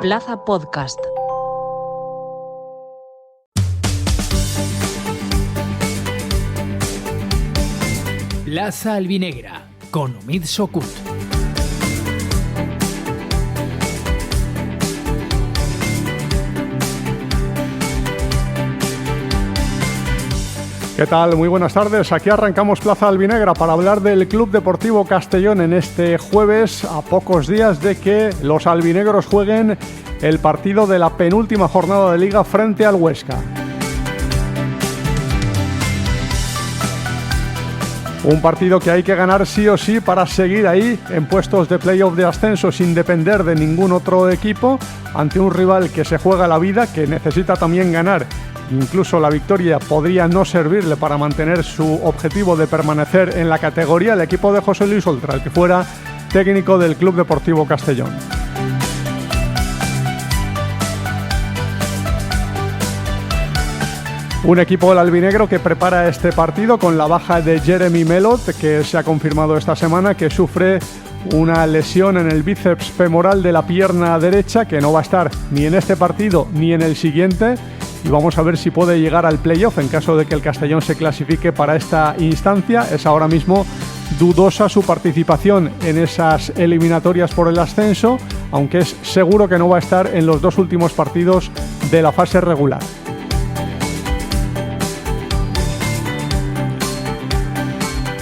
Plaza Podcast. Plaza Albinegra con Omid Sokut. ¿Qué tal? Muy buenas tardes. Aquí arrancamos Plaza Albinegra para hablar del Club Deportivo Castellón en este jueves, a pocos días de que los albinegros jueguen el partido de la penúltima jornada de Liga frente al Huesca. Un partido que hay que ganar sí o sí para seguir ahí en puestos de playoff de ascenso sin depender de ningún otro equipo, ante un rival que se juega la vida, que necesita también ganar. Incluso la victoria podría no servirle para mantener su objetivo de permanecer en la categoría, el equipo de José Luis Oltra, el que fuera técnico del Club Deportivo Castellón. Un equipo del albinegro que prepara este partido con la baja de Jeremy Melot, que se ha confirmado esta semana que sufre una lesión en el bíceps femoral de la pierna derecha, que no va a estar ni en este partido ni en el siguiente. Y vamos a ver si puede llegar al playoff en caso de que el Castellón se clasifique para esta instancia. Es ahora mismo dudosa su participación en esas eliminatorias por el ascenso, aunque es seguro que no va a estar en los dos últimos partidos de la fase regular.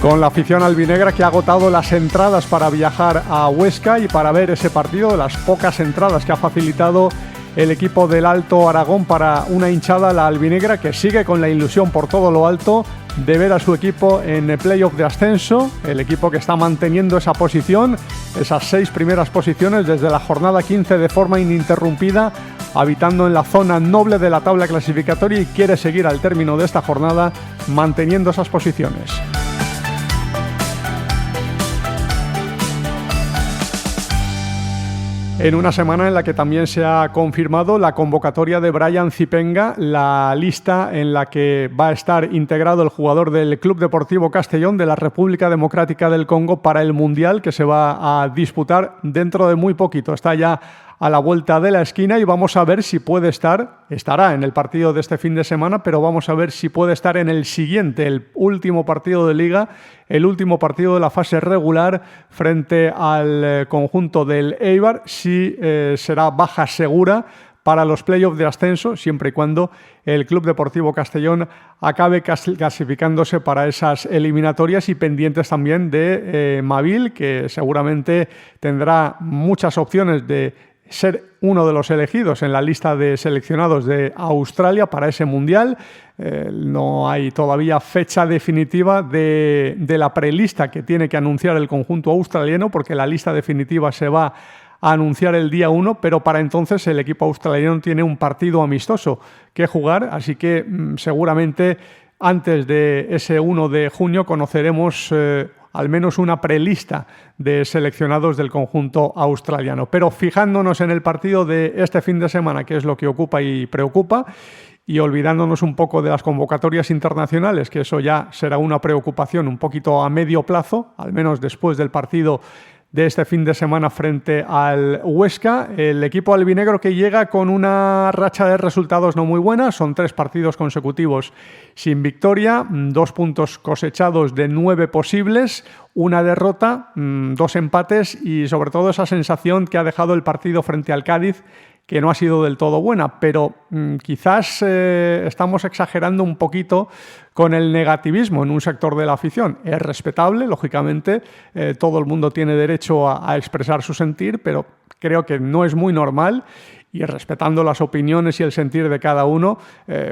Con la afición albinegra que ha agotado las entradas para viajar a Huesca y para ver ese partido, las pocas entradas que ha facilitado el equipo del Alto Aragón para una hinchada, la albinegra, que sigue con la ilusión por todo lo alto de ver a su equipo en el playoff de ascenso, el equipo que está manteniendo esa posición, esas 6 primeras posiciones desde la jornada 15 de forma ininterrumpida, habitando en la zona noble de la tabla clasificatoria y quiere seguir al término de esta jornada manteniendo esas posiciones. En una semana en la que también se ha confirmado la convocatoria de Brian Zipenga, la lista en la que va a estar integrado el jugador del Club Deportivo Castellón de la República Democrática del Congo para el Mundial, que se va a disputar dentro de muy poquito. Está ya a la vuelta de la esquina y vamos a ver si puede estará en el partido de este fin de semana, pero vamos a ver si puede estar en el siguiente, el último partido de Liga, el último partido de la fase regular frente al conjunto del Eibar, si será baja segura para los playoffs de ascenso, siempre y cuando el Club Deportivo Castellón acabe clasificándose para esas eliminatorias y pendientes también de Mavil, que seguramente tendrá muchas opciones de ser uno de los elegidos en la lista de seleccionados de Australia para ese Mundial. No hay todavía fecha definitiva de la prelista que tiene que anunciar el conjunto australiano, porque la lista definitiva se va a anunciar el día 1, pero para entonces el equipo australiano tiene un partido amistoso que jugar, así que seguramente antes de ese 1 de junio conoceremos al menos una prelista de seleccionados del conjunto australiano. Pero fijándonos en el partido de este fin de semana, que es lo que ocupa y preocupa, y olvidándonos un poco de las convocatorias internacionales, que eso ya será una preocupación un poquito a medio plazo, al menos después del partido de este fin de semana frente al Huesca, el equipo albinegro que llega con una racha de resultados no muy buena, son 3 partidos consecutivos sin victoria, 2 puntos cosechados de 9 posibles, una derrota, 2 empates y sobre todo esa sensación que ha dejado el partido frente al Cádiz, que no ha sido del todo buena, pero quizás estamos exagerando un poquito con el negativismo en un sector de la afición. Es respetable, lógicamente, todo el mundo tiene derecho a expresar su sentir, pero creo que no es muy normal. Y respetando las opiniones y el sentir de cada uno,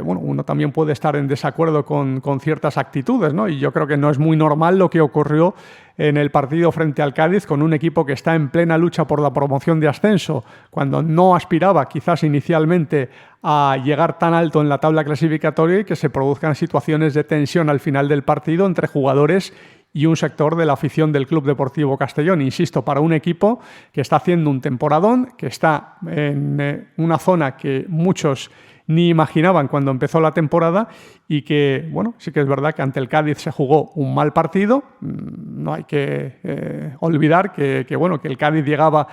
uno también puede estar en desacuerdo con ciertas actitudes, ¿no? Y yo creo que no es muy normal lo que ocurrió en el partido frente al Cádiz con un equipo que está en plena lucha por la promoción de ascenso, cuando no aspiraba quizás inicialmente a llegar tan alto en la tabla clasificatoria y que se produzcan situaciones de tensión al final del partido entre jugadores y un sector de la afición del Club Deportivo Castellón. Insisto, para un equipo que está haciendo un temporadón, que está en una zona que muchos ni imaginaban cuando empezó la temporada y que, bueno, sí que es verdad que ante el Cádiz se jugó un mal partido. No hay que olvidar que el Cádiz llegaba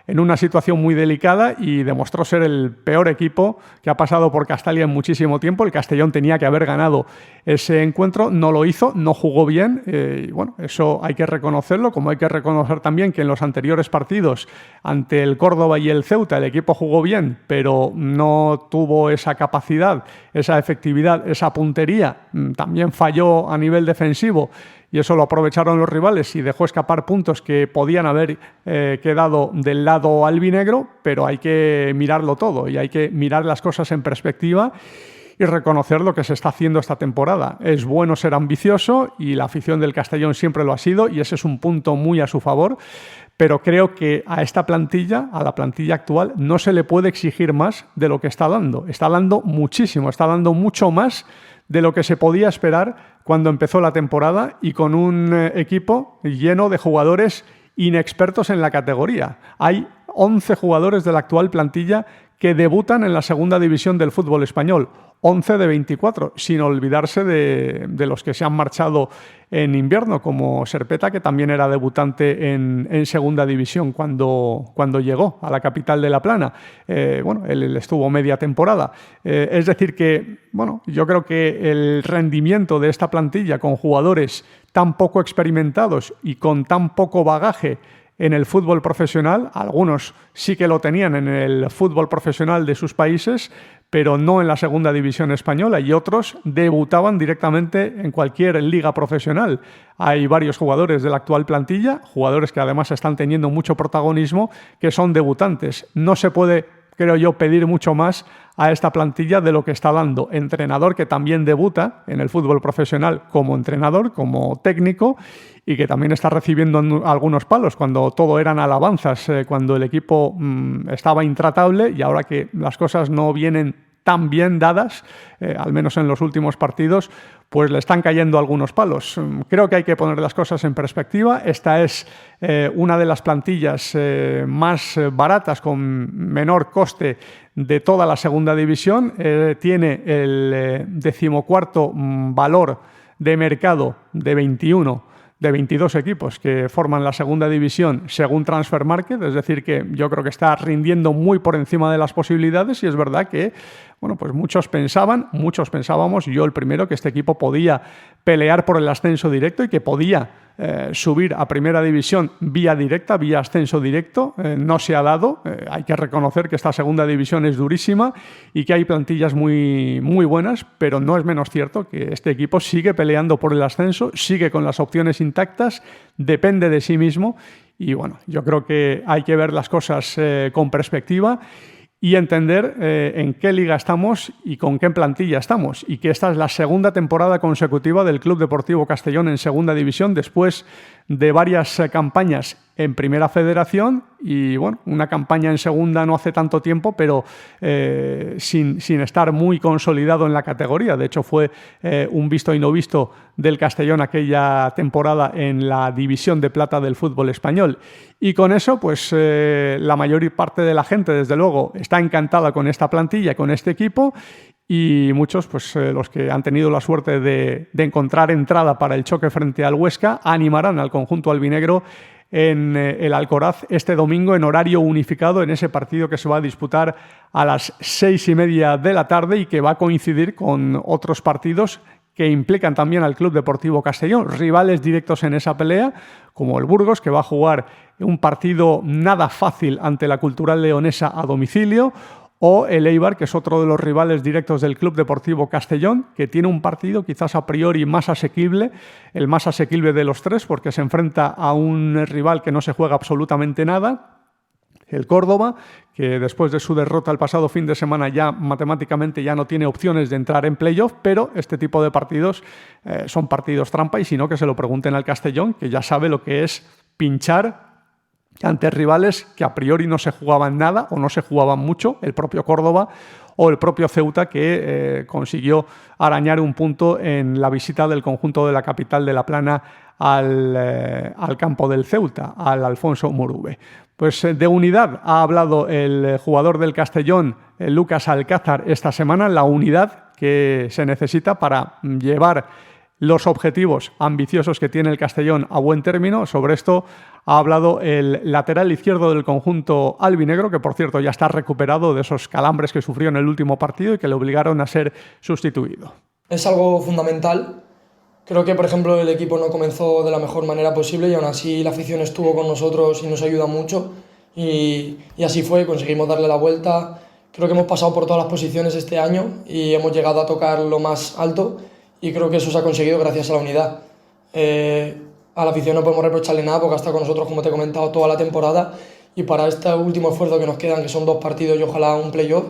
en una situación muy delicada y demostró ser el peor equipo que ha pasado por Castalia en muchísimo tiempo. El Castellón tenía que haber ganado ese encuentro, no lo hizo, no jugó bien, y bueno, eso hay que reconocerlo, como hay que reconocer también que en los anteriores partidos ante el Córdoba y el Ceuta el equipo jugó bien, pero no tuvo esa capacidad, esa efectividad, esa puntería, también falló a nivel defensivo y eso lo aprovecharon los rivales y dejó escapar puntos que podían haber quedado del lado albinegro, pero hay que mirarlo todo y hay que mirar las cosas en perspectiva y reconocer lo que se está haciendo esta temporada. Es bueno ser ambicioso y la afición del Castellón siempre lo ha sido y ese es un punto muy a su favor, pero creo que a esta plantilla, a la plantilla actual, no se le puede exigir más de lo que está dando. Está dando muchísimo, está dando mucho más de lo que se podía esperar cuando empezó la temporada y con un equipo lleno de jugadores inexpertos en la categoría. Hay 11 jugadores de la actual plantilla que debutan en la segunda división del fútbol español. 11 de 24, sin olvidarse de los que se han marchado en invierno, como Serpeta, que también era debutante en segunda división cuando llegó a la capital de La Plana. Él estuvo media temporada. Es decir que, yo creo que el rendimiento de esta plantilla con jugadores tan poco experimentados y con tan poco bagaje en el fútbol profesional, algunos sí que lo tenían en el fútbol profesional de sus países, pero no en la segunda división española, y otros debutaban directamente en cualquier liga profesional. Hay varios jugadores de la actual plantilla, jugadores que además están teniendo mucho protagonismo, que son debutantes. No se puede, creo yo, pedir mucho más a esta plantilla de lo que está dando. Entrenador que también debuta en el fútbol profesional como entrenador, como técnico, y que también está recibiendo algunos palos cuando todo eran alabanzas, cuando el equipo estaba intratable, y ahora que las cosas no vienen tan bien dadas, al menos en los últimos partidos, pues le están cayendo algunos palos. Creo que hay que poner las cosas en perspectiva. Esta es una de las plantillas más baratas, con menor coste de toda la segunda división. Tiene el 14º valor de mercado de 22 equipos que forman la segunda división según Transfer Market, es decir que yo creo que está rindiendo muy por encima de las posibilidades, y es verdad que pues muchos pensábamos, yo el primero, que este equipo podía pelear por el ascenso directo y que podía subir a primera división vía directa, vía ascenso directo. No se ha dado. Hay que reconocer que esta segunda división es durísima y que hay plantillas muy, muy buenas, pero no es menos cierto que este equipo sigue peleando por el ascenso, sigue con las opciones intactas, depende de sí mismo, y yo creo que hay que ver las cosas con perspectiva y entender en qué liga estamos y con qué plantilla estamos, y que esta es la segunda temporada consecutiva del Club Deportivo Castellón en segunda división, después de varias campañas en Primera Federación y una campaña en segunda no hace tanto tiempo, pero sin estar muy consolidado en la categoría. De hecho, fue un visto y no visto del Castellón aquella temporada en la división de plata del fútbol español. Y con eso, pues la mayor parte de la gente, desde luego, está encantada con esta plantilla, con este equipo, y muchos, pues los que han tenido la suerte de encontrar entrada para el choque frente al Huesca, animarán al conjunto albinegro en el Alcoraz este domingo en horario unificado, en ese partido que se va a disputar a las 6:30 de la tarde y que va a coincidir con otros partidos que implican también al Club Deportivo Castellón, rivales directos en esa pelea, como el Burgos, que va a jugar un partido nada fácil ante la Cultural Leonesa a domicilio, o el Eibar, que es otro de los rivales directos del Club Deportivo Castellón, que tiene un partido quizás a priori más asequible, el más asequible de los tres, porque se enfrenta a un rival que no se juega absolutamente nada, el Córdoba, que después de su derrota el pasado fin de semana ya matemáticamente ya no tiene opciones de entrar en playoff, pero este tipo de partidos son partidos trampa, y si no, que se lo pregunten al Castellón, que ya sabe lo que es pinchar ante rivales que a priori no se jugaban nada o no se jugaban mucho, el propio Córdoba o el propio Ceuta, que consiguió arañar un punto en la visita del conjunto de la capital de La Plana al campo del Ceuta, al Alfonso Morube. Pues de unidad ha hablado el jugador del Castellón, Lucas Alcázar, esta semana, la unidad que se necesita para llevar los objetivos ambiciosos que tiene el Castellón a buen término. Sobre esto ha hablado el lateral izquierdo del conjunto albinegro, que por cierto ya está recuperado de esos calambres que sufrió en el último partido y que le obligaron a ser sustituido. Es algo fundamental. Creo que, por ejemplo, el equipo no comenzó de la mejor manera posible y aún así la afición estuvo con nosotros y nos ayuda mucho. Y así fue, conseguimos darle la vuelta. Creo que hemos pasado por todas las posiciones este año y hemos llegado a tocar lo más alto y creo que eso se ha conseguido gracias a la unidad. A la afición no podemos reprocharle nada porque ha estado con nosotros, como te he comentado, toda la temporada y para este último esfuerzo que nos quedan, que son 2 partidos y ojalá un playoff,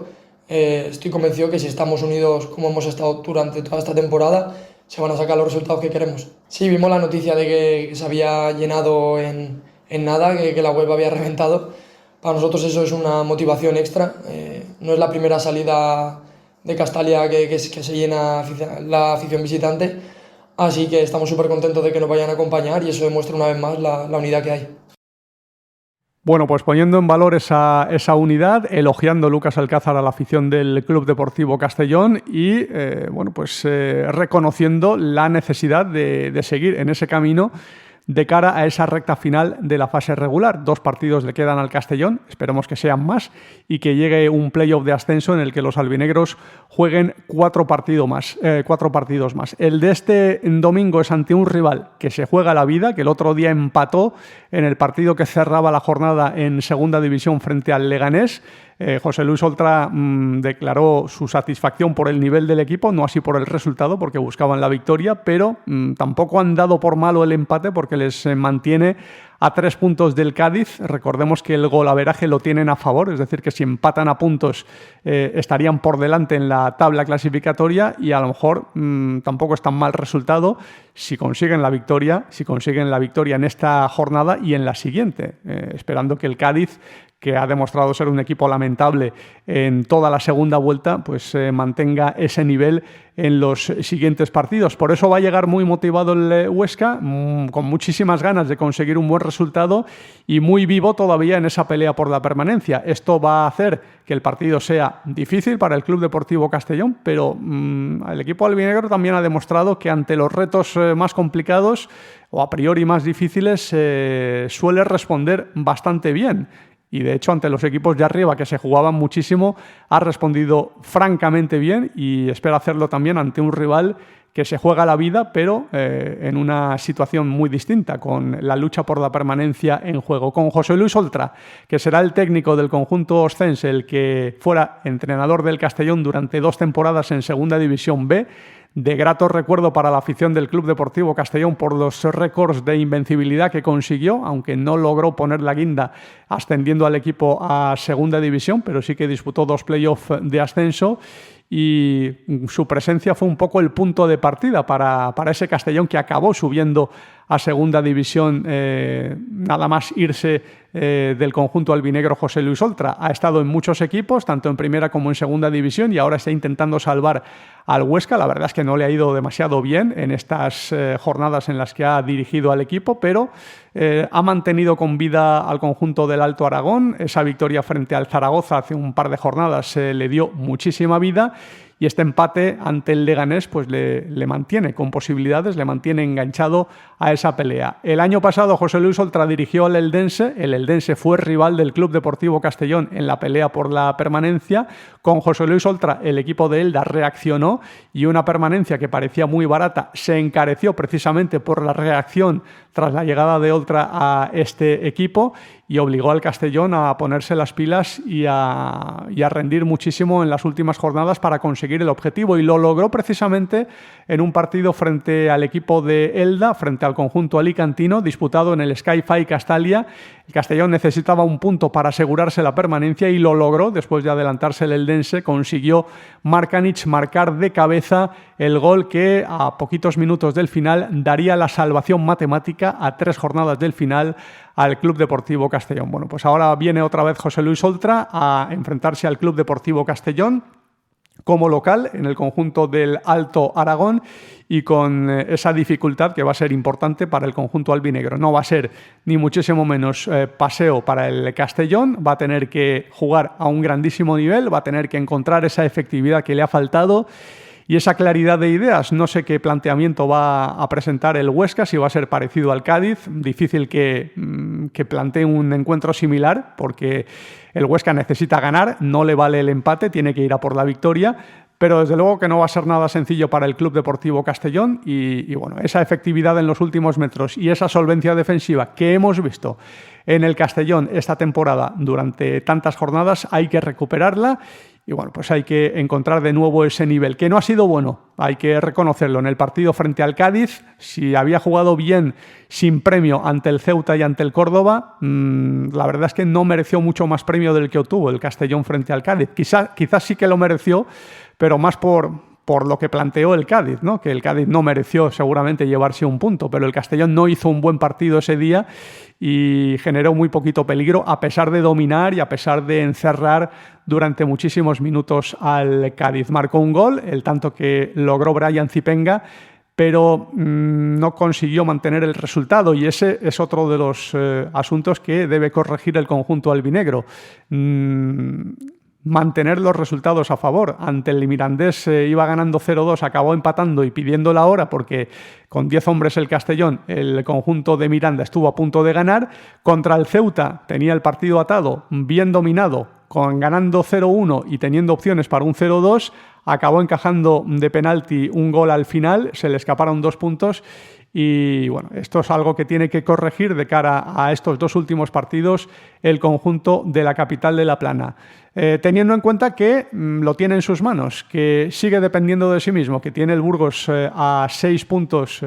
estoy convencido que si estamos unidos como hemos estado durante toda esta temporada, se van a sacar los resultados que queremos. Sí, vimos la noticia de que se había llenado en nada, que la web había reventado. Para nosotros eso es una motivación extra. No es la primera salida de Castalia que se llena la afición visitante, así que estamos súper contentos de que nos vayan a acompañar y eso demuestra una vez más la unidad que hay. Bueno, pues poniendo en valor esa unidad, elogiando Lucas Alcázar a la afición del Club Deportivo Castellón y reconociendo la necesidad de seguir en ese camino de cara a esa recta final de la fase regular. 2 partidos le quedan al Castellón, esperemos que sean más, y que llegue un playoff de ascenso en el que los albinegros jueguen 4 partidos más. El de este domingo es ante un rival que se juega la vida, que el otro día empató en el partido que cerraba la jornada en segunda división frente al Leganés. José Luis Oltra declaró su satisfacción por el nivel del equipo, no así por el resultado, porque buscaban la victoria, pero tampoco han dado por malo el empate porque les mantiene a 3 puntos del Cádiz. Recordemos que el golaveraje lo tienen a favor, es decir, que si empatan a puntos estarían por delante en la tabla clasificatoria y a lo mejor tampoco es tan mal resultado si consiguen la victoria en esta jornada y en la siguiente, esperando que el Cádiz, que ha demostrado ser un equipo lamentable en toda la segunda vuelta, pues mantenga ese nivel en los siguientes partidos. Por eso va a llegar muy motivado el Huesca, con muchísimas ganas de conseguir un buen resultado y muy vivo todavía en esa pelea por la permanencia. Esto va a hacer que el partido sea difícil para el Club Deportivo Castellón, pero el equipo albinegro también ha demostrado que ante los retos más complicados o a priori más difíciles suele responder bastante bien. Y de hecho, ante los equipos de arriba que se jugaban muchísimo, ha respondido francamente bien y espera hacerlo también ante un rival que se juega la vida, pero en una situación muy distinta, con la lucha por la permanencia en juego. Con José Luis Oltra, que será el técnico del conjunto oscense, el que fuera entrenador del Castellón durante 2 temporadas en Segunda División B, de grato recuerdo para la afición del Club Deportivo Castellón por los récords de invencibilidad que consiguió, aunque no logró poner la guinda ascendiendo al equipo a Segunda División, pero sí que disputó 2 playoffs de ascenso y su presencia fue un poco el punto de partida para ese Castellón que acabó subiendo a Segunda División nada más irse del conjunto albinegro José Luis Oltra. Ha estado en muchos equipos, tanto en primera como en segunda división, y ahora está intentando salvar al Huesca. La verdad es que no le ha ido demasiado bien en estas jornadas en las que ha dirigido al equipo, pero ha mantenido con vida al conjunto del Alto Aragón. Esa victoria frente al Zaragoza hace un par de jornadas le dio muchísima vida. Y este empate ante el Leganés pues le mantiene con posibilidades, le mantiene enganchado a esa pelea. El año pasado José Luis Oltra dirigió al Eldense. El Eldense fue rival del Club Deportivo Castellón en la pelea por la permanencia. Con José Luis Oltra el equipo de Elda reaccionó y una permanencia que parecía muy barata se encareció precisamente por la reacción tras la llegada de Oltra a este equipo y obligó al Castellón a ponerse las pilas y a rendir muchísimo en las últimas jornadas para conseguir el objetivo, y lo logró precisamente en un partido frente al equipo de Elda, frente al conjunto alicantino, disputado en el Sky-Fi Castalia. El Castellón necesitaba un punto para asegurarse la permanencia y lo logró. Después de adelantarse el eldense, consiguió Markanich marcar de cabeza el gol que a poquitos minutos del final daría la salvación matemática a 3 jornadas del final al Club Deportivo Castellón. Bueno, pues ahora viene otra vez José Luis Oltra a enfrentarse al Club Deportivo Castellón como local en el conjunto del Alto Aragón y con esa dificultad que va a ser importante para el conjunto albinegro. No va a ser ni muchísimo menos paseo para el Castellón, va a tener que jugar a un grandísimo nivel, va a tener que encontrar esa efectividad que le ha faltado y esa claridad de ideas. No sé qué planteamiento va a presentar el Huesca, si va a ser parecido al Cádiz. Difícil que plantee un encuentro similar, porque el Huesca necesita ganar, no le vale el empate, tiene que ir a por la victoria. Pero desde luego que no va a ser nada sencillo para el Club Deportivo Castellón y bueno, esa efectividad en los últimos metros y esa solvencia defensiva que hemos visto en el Castellón esta temporada durante tantas jornadas hay que recuperarla y bueno, pues hay que encontrar de nuevo ese nivel, que no ha sido bueno, hay que reconocerlo. En el partido frente al Cádiz, si había jugado bien sin premio ante el Ceuta y ante el Córdoba, la verdad es que no mereció mucho más premio del que obtuvo el Castellón frente al Cádiz. Quizás sí que lo mereció, pero más por lo que planteó el Cádiz, ¿no? Que el Cádiz no mereció seguramente llevarse un punto, pero el Castellón no hizo un buen partido ese día y generó muy poquito peligro, a pesar de dominar y a pesar de encerrar durante muchísimos minutos al Cádiz. Marcó un gol, el tanto que logró Brian Zipenga, pero no consiguió mantener el resultado y ese es otro de los asuntos que debe corregir el conjunto albinegro. Mantener los resultados a favor. Ante el Mirandés iba ganando 0-2, acabó empatando y pidiendo la hora porque con 10 hombres el Castellón, el conjunto de Miranda estuvo a punto de ganar. Contra el Ceuta tenía el partido atado, bien dominado, ganando 0-1 y teniendo opciones para un 0-2, acabó encajando de penalti un gol al final, se le escaparon 2 puntos. Y bueno, esto es algo que tiene que corregir de cara a estos 2 últimos partidos el conjunto de la capital de La Plana. Teniendo en cuenta que lo tiene en sus manos, que sigue dependiendo de sí mismo, que tiene el Burgos a 6 puntos,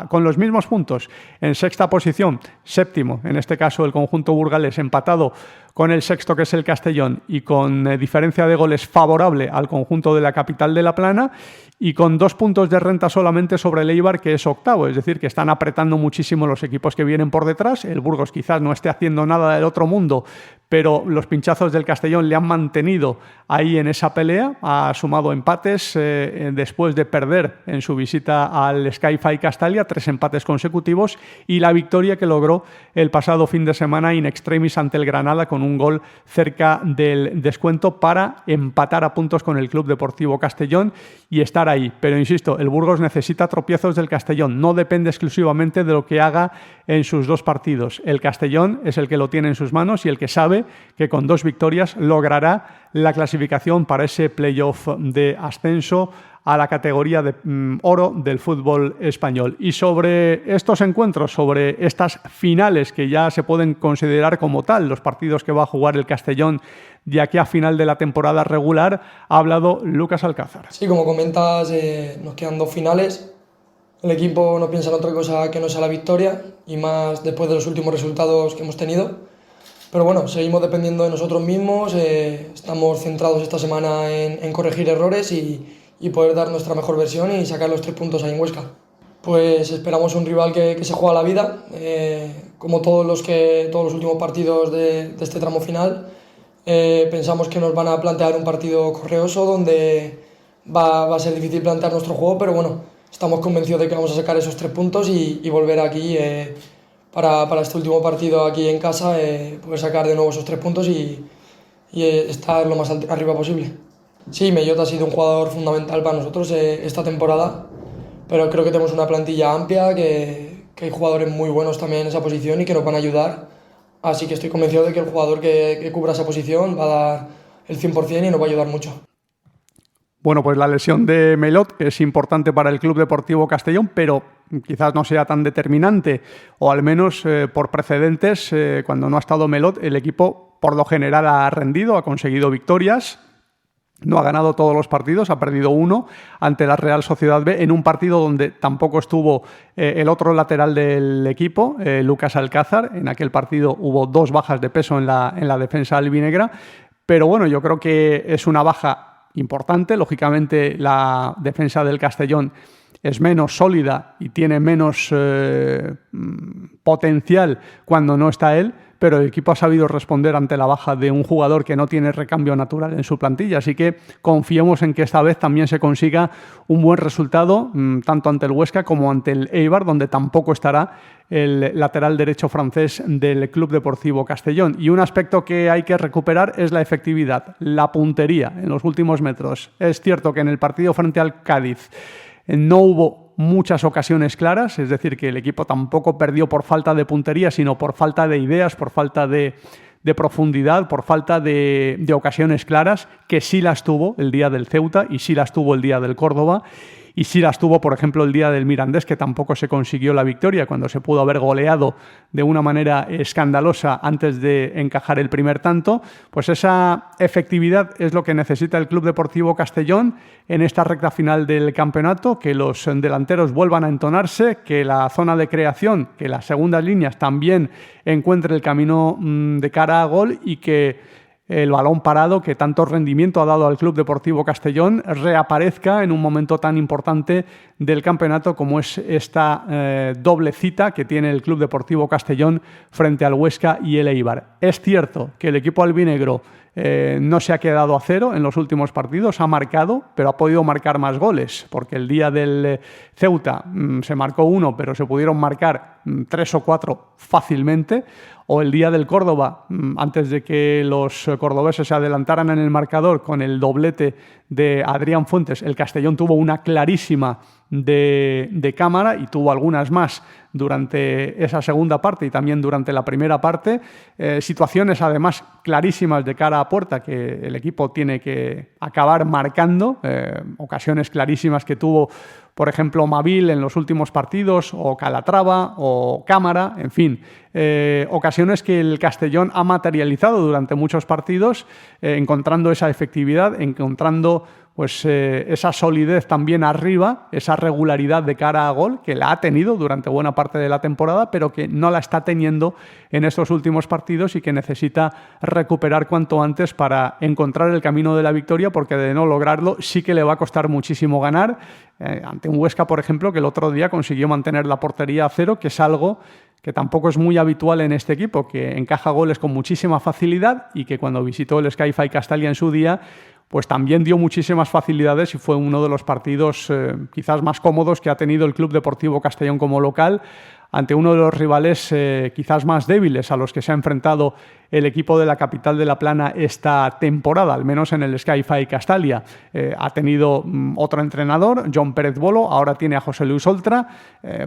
con los mismos puntos, en sexta posición, séptimo, en este caso el conjunto burgalés, empatado con el sexto que es el Castellón y con diferencia de goles favorable al conjunto de la capital de La Plana y con 2 puntos de renta solamente sobre el Eibar, que es octavo, es decir, que están apretando muchísimo los equipos que vienen por detrás. El Burgos quizás no esté haciendo nada del otro mundo, pero los pinchazos del Castellón le han mantenido ahí en esa pelea, ha sumado empates después de perder en su visita al Sky-Fi Castalia, 3 empates consecutivos y la victoria que logró el pasado fin de semana in extremis ante el Granada con un gol cerca del descuento para empatar a puntos con el Club Deportivo Castellón y estar ahí. Pero insisto, el Burgos necesita tropiezos del Castellón, no depende exclusivamente de lo que haga en sus 2 partidos. El Castellón es el que lo tiene en sus manos y el que sabe que con 2 victorias logrará la clasificación para ese playoff de ascenso a la categoría de oro del fútbol español. Y sobre estos encuentros, sobre estas finales que ya se pueden considerar como tal, los partidos que va a jugar el Castellón de aquí a final de la temporada regular, ha hablado Lucas Alcázar. Sí, como comentas, nos quedan 2 finales. El equipo no piensa en otra cosa que no sea la victoria, y más después de los últimos resultados que hemos tenido. Pero bueno, seguimos dependiendo de nosotros mismos, estamos centrados esta semana en corregir errores y poder dar nuestra mejor versión y sacar los 3 puntos ahí en Huesca. Pues esperamos un rival que se juega la vida, como todos los últimos partidos de este tramo final. Pensamos que nos van a plantear un partido correoso donde va a ser difícil plantear nuestro juego, pero bueno, estamos convencidos de que vamos a sacar esos 3 puntos y volver aquí para este último partido aquí en casa, poder sacar de nuevo esos 3 puntos y estar lo más arriba posible. Sí, Mellot ha sido un jugador fundamental para nosotros esta temporada, pero creo que tenemos una plantilla amplia, que hay jugadores muy buenos también en esa posición y que nos van a ayudar. Así que estoy convencido de que el jugador que cubra esa posición va a dar el 100% y nos va a ayudar mucho. Bueno, pues la lesión de Mellot es importante para el Club Deportivo Castellón, pero quizás no sea tan determinante, o al menos por precedentes, cuando no ha estado Mellot, el equipo por lo general ha rendido, ha conseguido victorias. No ha ganado todos los partidos, ha perdido 1 ante la Real Sociedad B en un partido donde tampoco estuvo el otro lateral del equipo, Lucas Alcázar. En aquel partido hubo 2 bajas de peso en la defensa albinegra, pero bueno, yo creo que es una baja importante. Lógicamente la defensa del Castellón es menos sólida y tiene menos potencial cuando no está él, pero el equipo ha sabido responder ante la baja de un jugador que no tiene recambio natural en su plantilla. Así que confiemos en que esta vez también se consiga un buen resultado, tanto ante el Huesca como ante el Eibar, donde tampoco estará el lateral derecho francés del Club Deportivo Castellón. Y un aspecto que hay que recuperar es la efectividad, la puntería en los últimos metros. Es cierto que en el partido frente al Cádiz no hubo muchas ocasiones claras, es decir, que el equipo tampoco perdió por falta de puntería, sino por falta de ideas, por falta de profundidad, por falta de ocasiones claras, que sí las tuvo el día del Ceuta y sí las tuvo el día del Córdoba. Y sí las tuvo, por ejemplo, el día del Mirandés, que tampoco se consiguió la victoria, cuando se pudo haber goleado de una manera escandalosa antes de encajar el primer tanto. Pues esa efectividad es lo que necesita el Club Deportivo Castellón en esta recta final del campeonato, que los delanteros vuelvan a entonarse, que la zona de creación, que las segundas líneas también encuentre el camino de cara a gol y que el balón parado, que tanto rendimiento ha dado al Club Deportivo Castellón, reaparezca en un momento tan importante del campeonato como es esta doble cita que tiene el Club Deportivo Castellón frente al Huesca y el Eibar. Es cierto que el equipo albinegro no se ha quedado a cero en los últimos partidos, ha marcado, pero ha podido marcar más goles, porque el día del Ceuta se marcó 1, pero se pudieron marcar 3 o 4 fácilmente. O el día del Córdoba, antes de que los cordobeses se adelantaran en el marcador con el doblete de Adrián Fuentes, el Castellón tuvo una clarísima de cámara y tuvo algunas más durante esa segunda parte y también durante la primera parte. Situaciones además clarísimas de cara a puerta que el equipo tiene que acabar marcando, ocasiones clarísimas que tuvo, por ejemplo, Mavil en los últimos partidos, o Calatrava, o Cámara, en fin, ocasiones que el Castellón ha materializado durante muchos partidos, encontrando esa efectividad, encontrando pues esa solidez también arriba, esa regularidad de cara a gol, que la ha tenido durante buena parte de la temporada, pero que no la está teniendo en estos últimos partidos y que necesita recuperar cuanto antes para encontrar el camino de la victoria, porque de no lograrlo sí que le va a costar muchísimo ganar ante un Huesca, por ejemplo, que el otro día consiguió mantener la portería a cero, que es algo que tampoco es muy habitual en este equipo, que encaja goles con muchísima facilidad y que cuando visitó el Sky-Fi Castalia en su día, pues también dio muchísimas facilidades y fue uno de los partidos quizás más cómodos que ha tenido el Club Deportivo Castellón como local, ante uno de los rivales quizás más débiles a los que se ha enfrentado el equipo de la capital de La Plana esta temporada, al menos en el Sky-Fi Castalia. Ha tenido otro entrenador, John Pérez Bolo, ahora tiene a José Luis Oltra,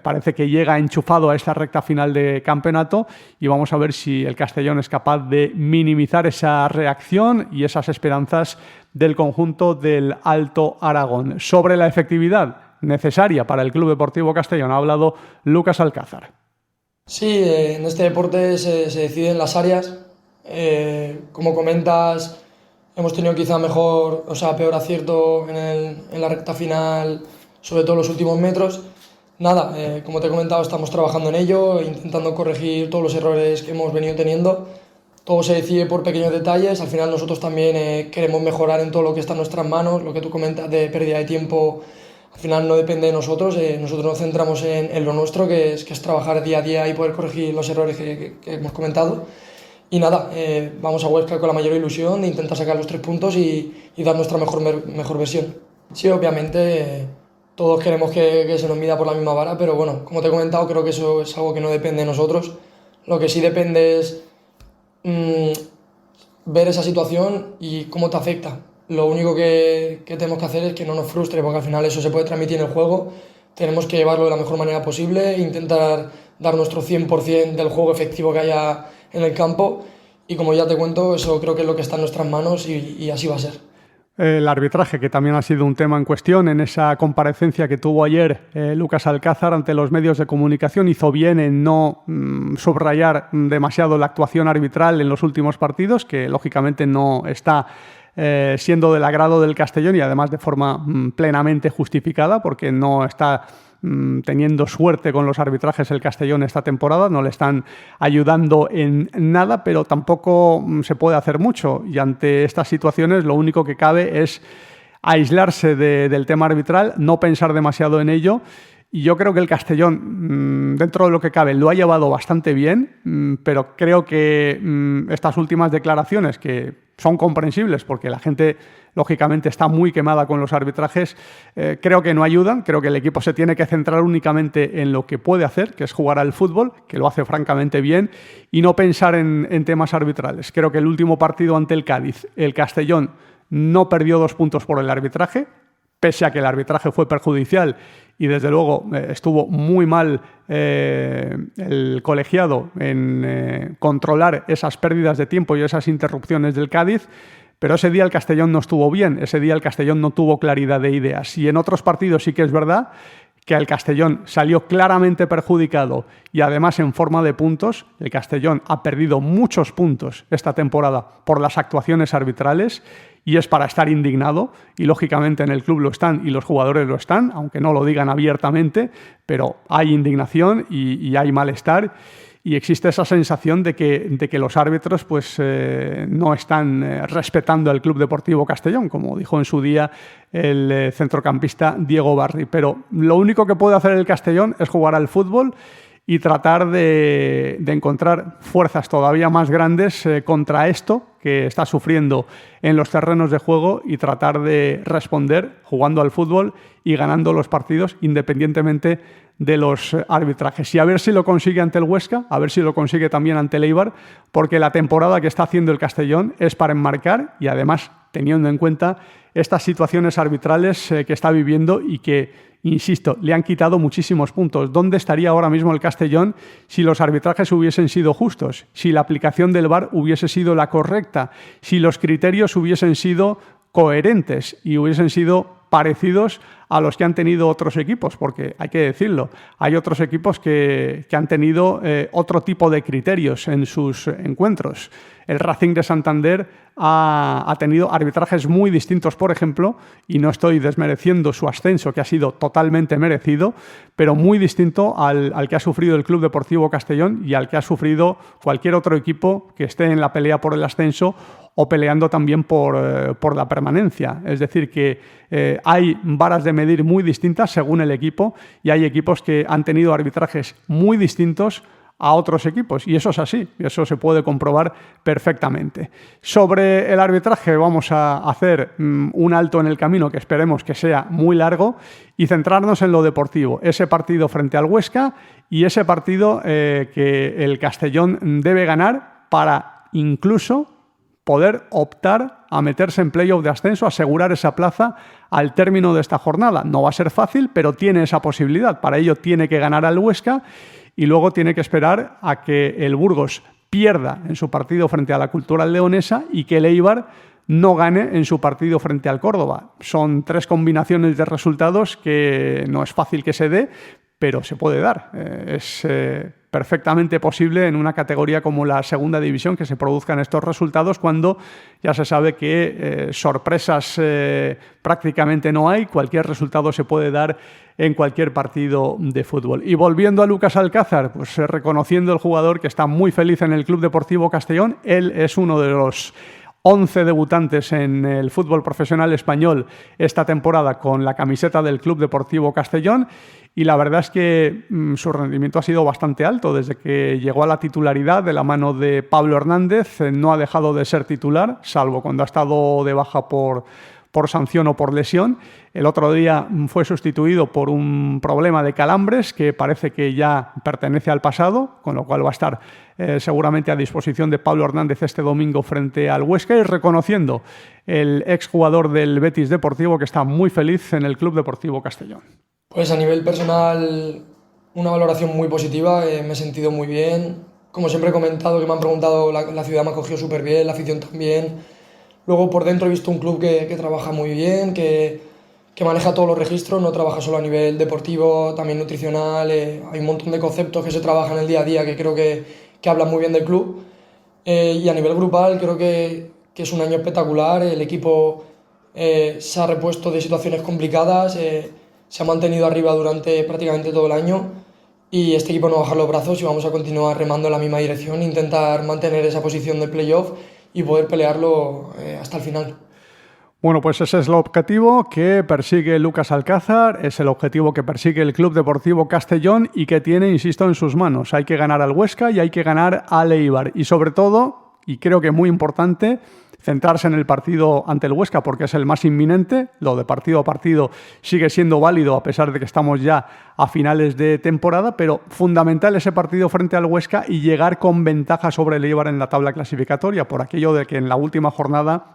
parece que llega enchufado a esta recta final de campeonato y vamos a ver si el Castellón es capaz de minimizar esa reacción y esas esperanzas del conjunto del Alto Aragón. Sobre la efectividad necesaria para el Club Deportivo Castellón ha hablado Lucas Alcázar. Sí, en este deporte se deciden las áreas. Como comentas, hemos tenido quizá peor acierto en la recta final, sobre todo los últimos metros. Nada, como te he comentado, estamos trabajando en ello, intentando corregir todos los errores que hemos venido teniendo. Todo se decide por pequeños detalles. Al final nosotros también queremos mejorar en todo lo que está en nuestras manos. Lo que tú comentas de pérdida de tiempo, al final no depende de nosotros. Nosotros nos centramos en lo nuestro, que es trabajar día a día y poder corregir los errores que hemos comentado. Y nada, vamos a Huesca con la mayor ilusión de intentar sacar los 3 puntos y dar nuestra mejor versión. Sí, obviamente todos queremos que se nos mida por la misma vara, pero bueno, como te he comentado, creo que eso es algo que no depende de nosotros. Lo que sí depende es ver esa situación y cómo te afecta. Lo único que tenemos que hacer es que no nos frustre, porque al final eso se puede transmitir en el juego. Tenemos que llevarlo de la mejor manera posible e intentar dar nuestro 100% del juego efectivo que haya en el campo. Y como ya te cuento, eso creo que es lo que está en nuestras manos y así va a ser. El arbitraje, que también ha sido un tema en cuestión en esa comparecencia que tuvo ayer Lucas Alcázar ante los medios de comunicación, hizo bien en no subrayar demasiado la actuación arbitral en los últimos partidos, que lógicamente no está siendo del agrado del Castellón y además de forma plenamente justificada, porque no está teniendo suerte con los arbitrajes el Castellón esta temporada, no le están ayudando en nada, pero tampoco se puede hacer mucho y ante estas situaciones lo único que cabe es aislarse del tema arbitral, no pensar demasiado en ello. Y yo creo que el Castellón, dentro de lo que cabe, lo ha llevado bastante bien, pero creo que estas últimas declaraciones, que son comprensibles porque la gente, lógicamente, está muy quemada con los arbitrajes, creo que no ayudan. Creo que el equipo se tiene que centrar únicamente en lo que puede hacer, que es jugar al fútbol, que lo hace francamente bien, y no pensar en temas arbitrales. Creo que el último partido ante el Cádiz, el Castellón no perdió 2 puntos por el arbitraje, pese a que el arbitraje fue perjudicial y desde luego estuvo muy mal el colegiado en controlar esas pérdidas de tiempo y esas interrupciones del Cádiz, pero ese día el Castellón no estuvo bien, ese día el Castellón no tuvo claridad de ideas. Y en otros partidos sí que es verdad que el Castellón salió claramente perjudicado y además en forma de puntos. El Castellón ha perdido muchos puntos esta temporada por las actuaciones arbitrales y es para estar indignado, y lógicamente en el club lo están y los jugadores lo están, aunque no lo digan abiertamente, pero hay indignación y hay malestar. Y existe esa sensación de que los árbitros pues, no están respetando al Club Deportivo Castellón, como dijo en su día el centrocampista Diego Barri. Pero lo único que puede hacer el Castellón es jugar al fútbol y tratar de encontrar fuerzas todavía más grandes contra esto que está sufriendo en los terrenos de juego y tratar de responder jugando al fútbol y ganando los partidos independientemente de los arbitrajes. Y a ver si lo consigue ante el Huesca, a ver si lo consigue también ante el Eibar, porque la temporada que está haciendo el Castellón es para enmarcar y además teniendo en cuenta estas situaciones arbitrales que está viviendo y que, insisto, le han quitado muchísimos puntos. ¿Dónde estaría ahora mismo el Castellón si los arbitrajes hubiesen sido justos, si la aplicación del VAR hubiese sido la correcta, si los criterios hubiesen sido coherentes y hubiesen sido parecidos a los que han tenido otros equipos? Porque hay que decirlo, hay otros equipos que han tenido otro tipo de criterios en sus encuentros. El Racing de Santander ha tenido arbitrajes muy distintos, por ejemplo, y no estoy desmereciendo su ascenso, que ha sido totalmente merecido, pero muy distinto al que ha sufrido el Club Deportivo Castellón y al que ha sufrido cualquier otro equipo que esté en la pelea por el ascenso o peleando también por la permanencia. Es decir, que hay varas de medir muy distintas según el equipo y hay equipos que han tenido arbitrajes muy distintos a otros equipos, y eso es así, y eso se puede comprobar perfectamente. Sobre el arbitraje vamos a hacer un alto en el camino que esperemos que sea muy largo y centrarnos en lo deportivo, ese partido frente al Huesca y ese partido que el Castellón debe ganar para incluso poder optar a meterse en playoff de ascenso, asegurar esa plaza al término de esta jornada. No va a ser fácil, pero tiene esa posibilidad. Para ello tiene que ganar al Huesca y luego tiene que esperar a que el Burgos pierda en su partido frente a la Cultural Leonesa y que el Eibar no gane en su partido frente al Córdoba. Son 3 combinaciones de resultados que no es fácil que se dé, pero se puede dar. Es perfectamente posible en una categoría como la segunda división que se produzcan estos resultados cuando ya se sabe que sorpresas prácticamente no hay, cualquier resultado se puede dar en cualquier partido de fútbol. Y volviendo a Lucas Alcázar, pues reconociendo el jugador que está muy feliz en el Club Deportivo Castellón, él es uno de los 11 debutantes en el fútbol profesional español esta temporada con la camiseta del Club Deportivo Castellón y la verdad es que su rendimiento ha sido bastante alto desde que llegó a la titularidad de la mano de Pablo Hernández. No ha dejado de ser titular, salvo cuando ha estado de baja por sanción o por lesión. El otro día fue sustituido por un problema de calambres que parece que ya pertenece al pasado, con lo cual va a estar seguramente a disposición de Pablo Hernández este domingo frente al Huesca y reconociendo el exjugador del Betis Deportivo que está muy feliz en el Club Deportivo Castellón. Pues a nivel personal, una valoración muy positiva, me he sentido muy bien. Como siempre he comentado, que me han preguntado, la ciudad me ha acogido súper bien, la afición también. Luego por dentro he visto un club que trabaja muy bien, que maneja todos los registros, no trabaja solo a nivel deportivo, también nutricional. Hay un montón de conceptos que se trabajan en el día a día que creo que hablan muy bien del club. Y a nivel grupal creo que es un año espectacular. El equipo se ha repuesto de situaciones complicadas, se ha mantenido arriba durante prácticamente todo el año y este equipo no va a bajar los brazos y vamos a continuar remando en la misma dirección, intentar mantener esa posición de playoff y poder pelearlo hasta el final. Bueno, pues ese es el objetivo que persigue Lucas Alcázar, es el objetivo que persigue el Club Deportivo Castellón y que tiene, insisto, en sus manos. Hay que ganar al Huesca y hay que ganar al Eibar. Y sobre todo, y creo que muy importante, centrarse en el partido ante el Huesca porque es el más inminente. Lo de partido a partido sigue siendo válido a pesar de que estamos ya a finales de temporada, pero fundamental ese partido frente al Huesca y llegar con ventaja sobre el Eibar en la tabla clasificatoria, por aquello de que en la última jornada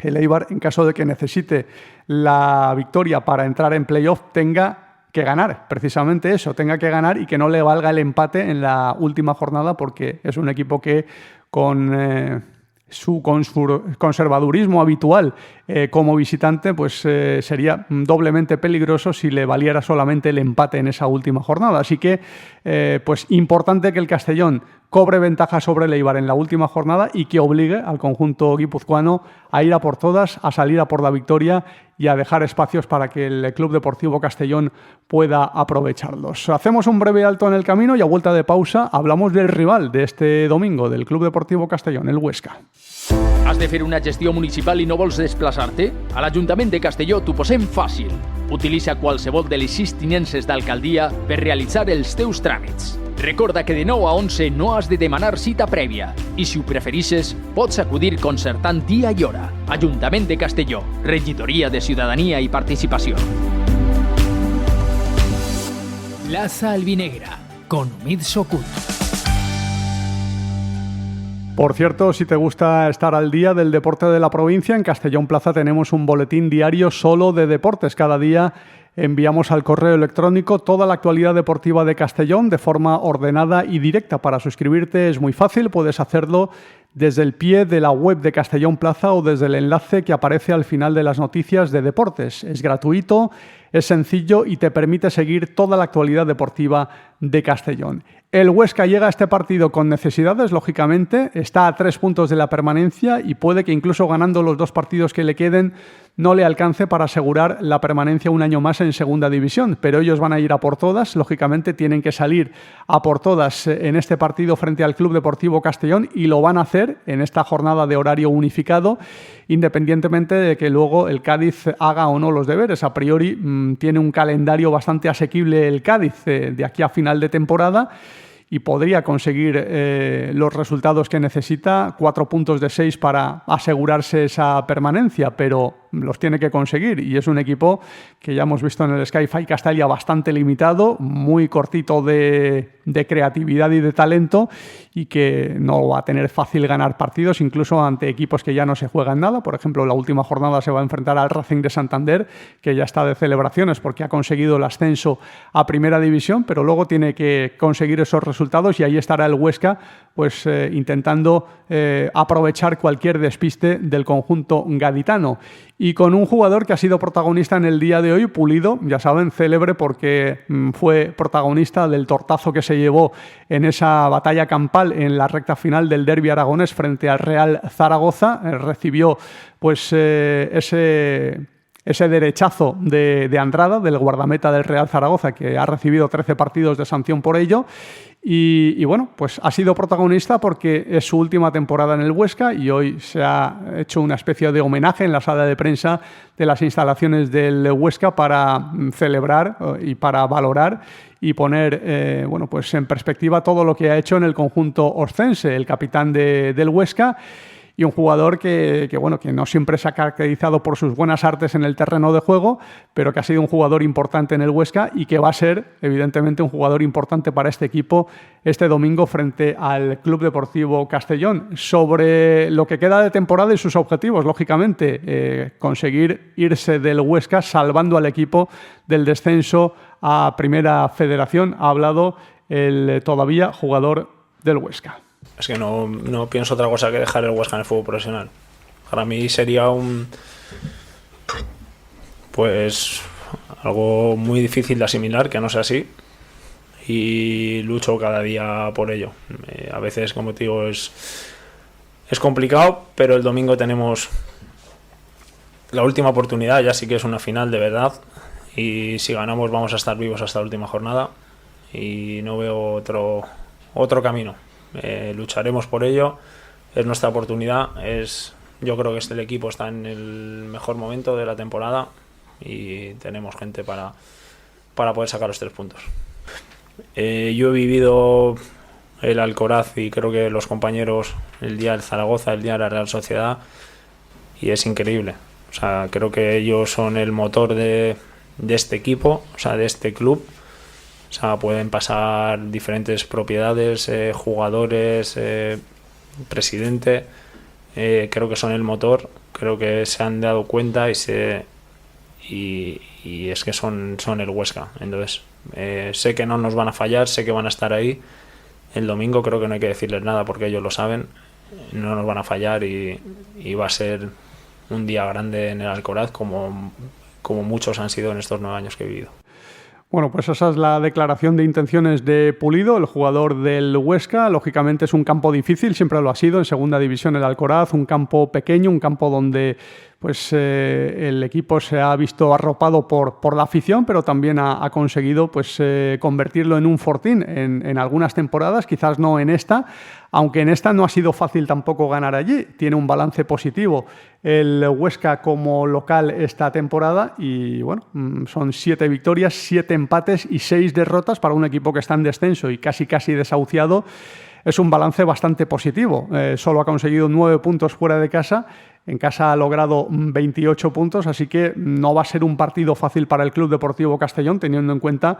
el Eibar, en caso de que necesite la victoria para entrar en playoff, tenga que ganar, precisamente eso, tenga que ganar y que no le valga el empate en la última jornada, porque es un equipo que con su conservadurismo habitual como visitante, pues sería doblemente peligroso si le valiera solamente el empate en esa última jornada. Así que, pues importante que el Castellón cobre ventaja sobre el Eibar en la última jornada y que obligue al conjunto guipuzcoano a ir a por todas, a salir a por la victoria y a dejar espacios para que el Club Deportivo Castellón pueda aprovecharlos. Hacemos un breve alto en el camino y a vuelta de pausa hablamos del rival de este domingo del Club Deportivo Castellón, el Huesca. Has de fer una gestió municipal i no vols desplaçar-te? A l'Ajuntament de Castelló t'ho posem fàcil. Utilitza qualsevol de les 6 tinences d'alcaldia per realitzar els teus tràmits. Recorda que de 9 a 11 no has de demanar cita prèvia i si ho preferixes pots acudir concertant dia i hora. Ajuntament de Castelló, Regidoria de Ciutadania i Participació. Plaza Albinegra, con Omid Sokut. Por cierto, si te gusta estar al día del deporte de la provincia, en Castellón Plaza tenemos un boletín diario solo de deportes. Cada día enviamos al correo electrónico toda la actualidad deportiva de Castellón de forma ordenada y directa. Para suscribirte es muy fácil, puedes hacerlo desde el pie de la web de Castellón Plaza o desde el enlace que aparece al final de las noticias de deportes. Es gratuito, es sencillo y te permite seguir toda la actualidad deportiva de Castellón. El Huesca llega a este partido con necesidades, lógicamente, está a 3 puntos de la permanencia y puede que incluso ganando los 2 partidos que le queden no le alcance para asegurar la permanencia un año más en segunda división, pero ellos van a ir a por todas, lógicamente tienen que salir a por todas en este partido frente al Club Deportivo Castellón y lo van a hacer en esta jornada de horario unificado, independientemente de que luego el Cádiz haga o no los deberes. A priori tiene un calendario bastante asequible el Cádiz de aquí a final de temporada y podría conseguir los resultados que necesita, 4 puntos de 6 para asegurarse esa permanencia, pero los tiene que conseguir y es un equipo que ya hemos visto en el Sky-Fi Castalia bastante limitado, muy cortito de creatividad y de talento y que no va a tener fácil ganar partidos, incluso ante equipos que ya no se juegan nada. Por ejemplo, la última jornada se va a enfrentar al Racing de Santander, que ya está de celebraciones porque ha conseguido el ascenso a Primera División, pero luego tiene que conseguir esos resultados y ahí estará el Huesca pues intentando aprovechar cualquier despiste del conjunto gaditano. Y con un jugador que ha sido protagonista en el día de hoy, Pulido, ya saben, célebre porque fue protagonista del tortazo que se llevó en esa batalla campal en la recta final del derbi aragonés frente al Real Zaragoza. Recibió pues ese derechazo de Andrada, del guardameta del Real Zaragoza, que ha recibido 13 partidos de sanción por ello. Y bueno, pues ha sido protagonista porque es su última temporada en el Huesca y hoy se ha hecho una especie de homenaje en la sala de prensa de las instalaciones del Huesca para celebrar y para valorar y poner bueno, pues en perspectiva todo lo que ha hecho en el conjunto oscense, el capitán del Huesca. Y un jugador que no siempre se ha caracterizado por sus buenas artes en el terreno de juego, pero que ha sido un jugador importante en el Huesca y que va a ser, evidentemente, un jugador importante para este equipo este domingo frente al Club Deportivo Castellón. Sobre lo que queda de temporada y sus objetivos, lógicamente, conseguir irse del Huesca salvando al equipo del descenso a Primera Federación. Ha hablado el todavía jugador del Huesca. Es que no pienso otra cosa que dejar el Huesca en el fútbol profesional. Para mí sería pues algo muy difícil de asimilar que no sea así y lucho cada día por ello. A veces, como te digo, es complicado, pero el domingo tenemos la última oportunidad, ya sí que es una final de verdad y si ganamos vamos a estar vivos hasta la última jornada y no veo otro camino. Lucharemos por ello, es nuestra oportunidad, es yo creo que el equipo está en el mejor momento de la temporada y tenemos gente para poder sacar los 3 puntos. Yo he vivido el Alcoraz y creo que los compañeros el día del Zaragoza, el día de la Real Sociedad, y es increíble. O sea, creo que ellos son el motor de este equipo, o sea, de este club. O sea, pueden pasar diferentes propiedades, jugadores, presidente. Creo que son el motor, creo que se han dado cuenta y es que son el Huesca. Entonces, sé que no nos van a fallar, sé que van a estar ahí. El domingo creo que no hay que decirles nada porque ellos lo saben, no nos van a fallar y va a ser un día grande en el Alcoraz como muchos han sido en estos 9 años que he vivido. Bueno, pues esa es la declaración de intenciones de Pulido, el jugador del Huesca. Lógicamente es un campo difícil, siempre lo ha sido en segunda división el Alcoraz, un campo pequeño, un campo donde pues el equipo se ha visto arropado por la afición, pero también ha conseguido pues convertirlo en un fortín en algunas temporadas, quizás no en esta, aunque en esta no ha sido fácil tampoco ganar allí. Tiene un balance positivo el Huesca como local esta temporada y bueno, son 7 victorias, 7 empates y 6 derrotas para un equipo que está en descenso y casi desahuciado. Es un balance bastante positivo. Solo ha conseguido 9 puntos fuera de casa. En casa ha logrado 28 puntos, así que no va a ser un partido fácil para el Club Deportivo Castellón, teniendo en cuenta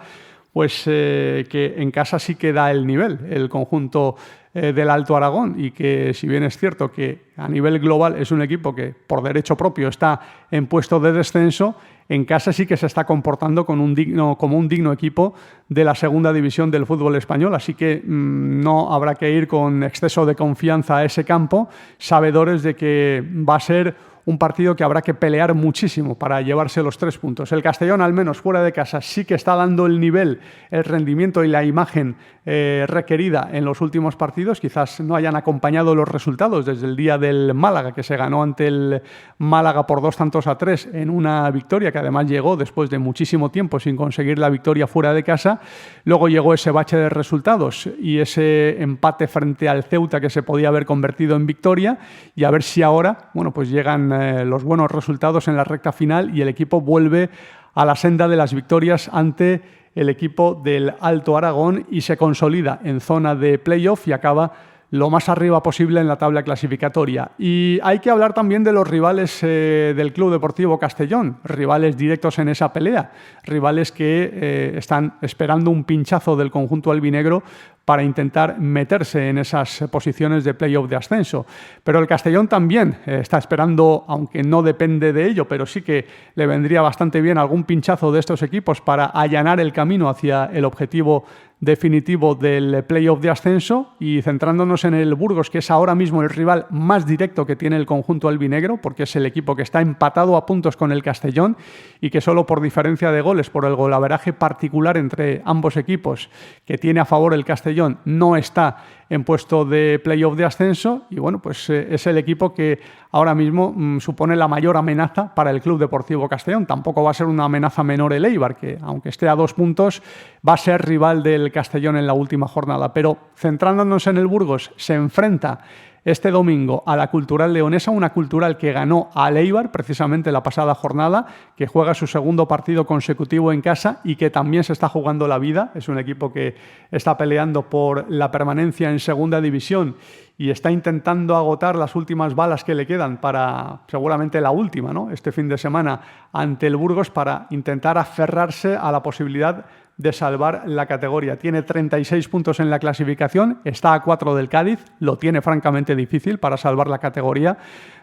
pues que en casa sí que da el nivel, el conjunto del Alto Aragón, y que si bien es cierto que a nivel global es un equipo que por derecho propio está en puesto de descenso, en casa sí que se está comportando como un digno equipo de la segunda división del fútbol español, así que no habrá que ir con exceso de confianza a ese campo, sabedores de que va a ser un partido que habrá que pelear muchísimo para llevarse los 3 puntos. El Castellón, al menos fuera de casa, sí que está dando el nivel, el rendimiento y la imagen requerida en los últimos partidos. Quizás no hayan acompañado los resultados desde el día del Málaga, que se ganó ante el Málaga por 2-3 en una victoria que además llegó después de muchísimo tiempo sin conseguir la victoria fuera de casa. Luego llegó ese bache de resultados y ese empate frente al Ceuta que se podía haber convertido en victoria, y a ver si ahora, bueno, pues llegan los buenos resultados en la recta final y el equipo vuelve a la senda de las victorias ante el equipo del Alto Aragón y se consolida en zona de playoff y acaba lo más arriba posible en la tabla clasificatoria. Y hay que hablar también de los rivales del Club Deportivo Castellón, rivales directos en esa pelea, rivales que están esperando un pinchazo del conjunto albinegro para intentar meterse en esas posiciones de playoff de ascenso. Pero el Castellón también está esperando, aunque no depende de ello, pero sí que le vendría bastante bien algún pinchazo de estos equipos para allanar el camino hacia el objetivo definitivo del playoff de ascenso. Y centrándonos en el Burgos, que es ahora mismo el rival más directo que tiene el conjunto albinegro, porque es el equipo que está empatado a puntos con el Castellón y que solo por diferencia de goles, por el golaveraje particular entre ambos equipos que tiene a favor el Castellón, no está en puesto de playoff de ascenso. Y bueno, pues es el equipo que ahora mismo supone la mayor amenaza para el Club Deportivo Castellón. Tampoco va a ser una amenaza menor el Eibar, que aunque esté a 2 puntos, va a ser rival del Castellón en la última jornada. Pero centrándonos en el Burgos, se enfrenta este domingo a la Cultural Leonesa, una Cultural que ganó al Eibar precisamente la pasada jornada, que juega su segundo partido consecutivo en casa y que también se está jugando la vida. Es un equipo que está peleando por la permanencia en segunda división y está intentando agotar las últimas balas que le quedan para seguramente la última, ¿no?, este fin de semana ante el Burgos, para intentar aferrarse a la posibilidad de salvar la categoría. Tiene 36 puntos en la clasificación, está a 4 del Cádiz, lo tiene francamente difícil para salvar la categoría,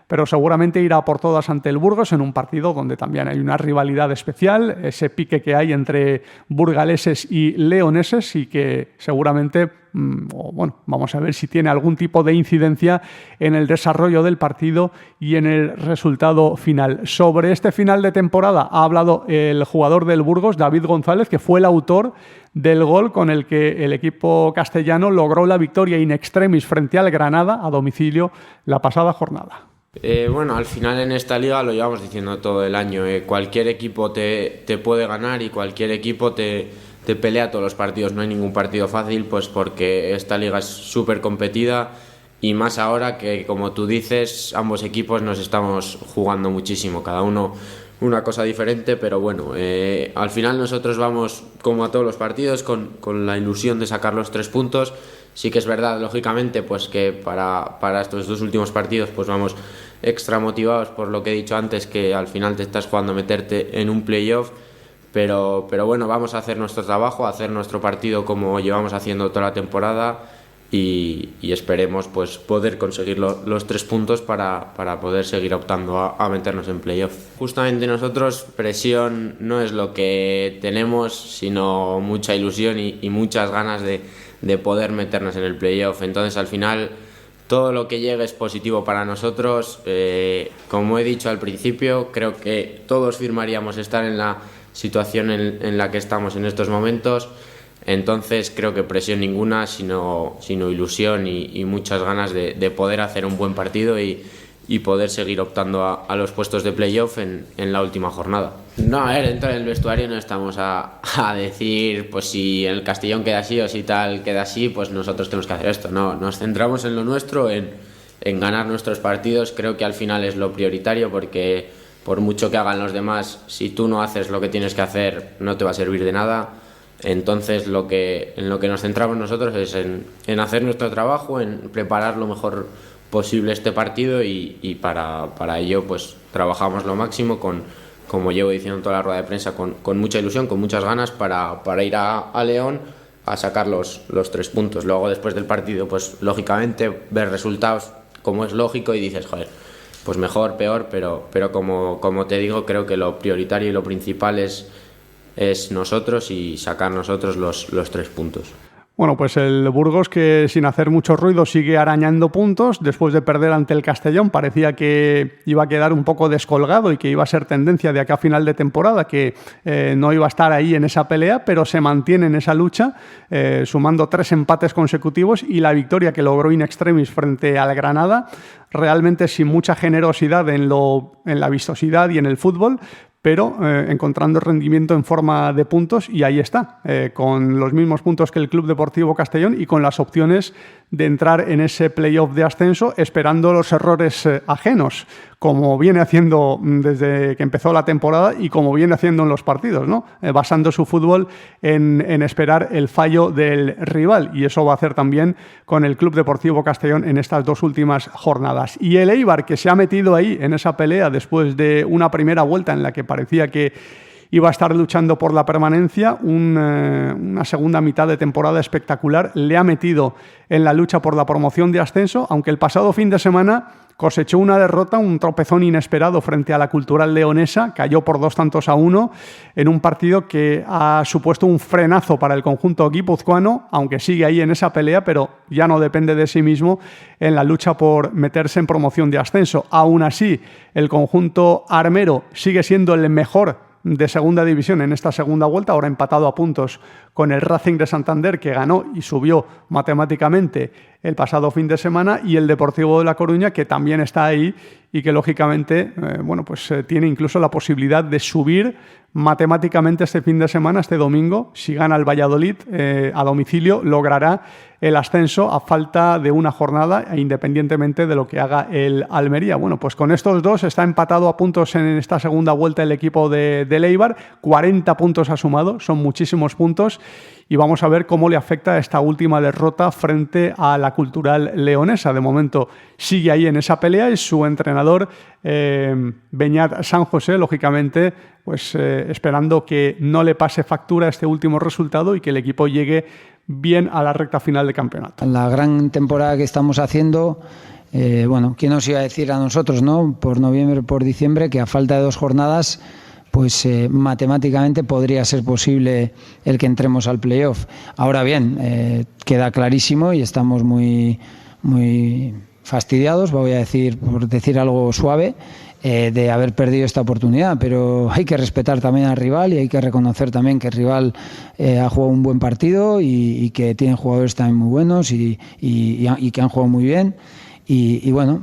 pero seguramente irá por todas ante el Burgos en un partido donde también hay una rivalidad especial, ese pique que hay entre burgaleses y leoneses y que seguramente, bueno, vamos a ver si tiene algún tipo de incidencia en el desarrollo del partido y en el resultado final. Sobre este final de temporada ha hablado el jugador del Burgos, David González, que fue el autor del gol con el que el equipo castellano logró la victoria in extremis frente al Granada a domicilio la pasada jornada. Bueno, al final en esta liga lo llevamos diciendo todo el año. Cualquier equipo te puede ganar y cualquier equipo te pelea todos los partidos. No hay ningún partido fácil, pues porque esta liga es súper competida y más ahora que, como tú dices, ambos equipos nos estamos jugando muchísimo, cada uno una cosa diferente, pero bueno, al final nosotros vamos como a todos los partidos con la ilusión de sacar los 3 puntos. Sí que es verdad, lógicamente, pues que para estos 2 últimos partidos pues vamos extra motivados por lo que he dicho antes, que al final te estás jugando a meterte en un playoff, pero bueno, vamos a hacer nuestro trabajo, a hacer nuestro partido como llevamos haciendo toda la temporada y esperemos pues poder conseguir los 3 puntos para poder seguir optando a meternos en playoff. Justamente nosotros presión no es lo que tenemos, sino mucha ilusión y muchas ganas de poder meternos en el playoff. Entonces al final todo lo que llegue es positivo para nosotros. Como he dicho al principio, creo que todos firmaríamos estar en la situación en la que estamos en estos momentos. Entonces creo que presión ninguna, sino ilusión y muchas ganas de poder hacer un buen partido y poder seguir optando a los puestos de playoff en la última jornada. No, a ver, dentro del vestuario no estamos a decir pues si el Castellón queda así o si tal queda así, pues nosotros tenemos que hacer esto. No, nos centramos en lo nuestro, en ganar nuestros partidos. Creo que al final es lo prioritario, porque por mucho que hagan los demás, si tú no haces lo que tienes que hacer, no te va a servir de nada. Entonces en lo que nos centramos nosotros es en hacer nuestro trabajo, en preparar lo mejor posible este partido y para ello pues trabajamos lo máximo, como llevo diciendo en toda la rueda de prensa, con mucha ilusión, con muchas ganas para ir a León a sacar los 3 puntos. Luego después del partido pues lógicamente ver resultados como es lógico y dices joder, pues mejor, peor, pero como te digo, creo que lo prioritario y lo principal es nosotros y sacar nosotros los 3 puntos. Bueno, pues el Burgos, que sin hacer mucho ruido sigue arañando puntos después de perder ante el Castellón. Parecía que iba a quedar un poco descolgado y que iba a ser tendencia de acá a final de temporada, que no iba a estar ahí en esa pelea, pero se mantiene en esa lucha, sumando 3 empates consecutivos y la victoria que logró in extremis frente al Granada, realmente sin mucha generosidad en la vistosidad y en el fútbol, pero encontrando rendimiento en forma de puntos, y ahí está, con los mismos puntos que el Club Deportivo Castellón y con las opciones de entrar en ese playoff de ascenso, esperando los errores ajenos, como viene haciendo desde que empezó la temporada y como viene haciendo en los partidos, ¿no? Basando su fútbol en esperar el fallo del rival, y eso va a hacer también con el Club Deportivo Castellón en estas 2 últimas jornadas. Y el Eibar, que se ha metido ahí en esa pelea después de una primera vuelta en la que parecía que iba a estar luchando por la permanencia, una segunda mitad de temporada espectacular le ha metido en la lucha por la promoción de ascenso, aunque el pasado fin de semana cosechó una derrota, un tropezón inesperado frente a la Cultural Leonesa, cayó por 2-1 en un partido que ha supuesto un frenazo para el conjunto guipuzcoano, aunque sigue ahí en esa pelea, pero ya no depende de sí mismo en la lucha por meterse en promoción de ascenso. Aún así, el conjunto armero sigue siendo el mejor de segunda división en esta segunda vuelta, ahora empatado a puntos con el Racing de Santander, que ganó y subió matemáticamente el pasado fin de semana, y el Deportivo de La Coruña, que también está ahí y que lógicamente tiene incluso la posibilidad de subir matemáticamente este fin de semana, este domingo. Si gana el Valladolid a domicilio, logrará el ascenso a falta de una jornada e independientemente de lo que haga el Almería. Bueno, pues con estos 2 está empatado a puntos en esta segunda vuelta el equipo de Eibar. 40 puntos ha sumado, son muchísimos puntos, y vamos a ver cómo le afecta esta última derrota frente a la Cultural Leonesa. De momento sigue ahí en esa pelea y su entrenador, Beñat San José, lógicamente, pues esperando que no le pase factura este último resultado y que el equipo llegue bien a la recta final de campeonato. La gran temporada que estamos haciendo, ¿quién nos iba a decir a nosotros, ¿no? Por noviembre, por diciembre, que a falta de 2 jornadas, pues matemáticamente podría ser posible el que entremos al playoff. Ahora bien, queda clarísimo y estamos muy, muy fastidiados, voy a decir, por decir algo suave, de haber perdido esta oportunidad, pero hay que respetar también al rival y hay que reconocer también que el rival ha jugado un buen partido y que tiene jugadores también muy buenos y que han jugado muy bien. y bueno,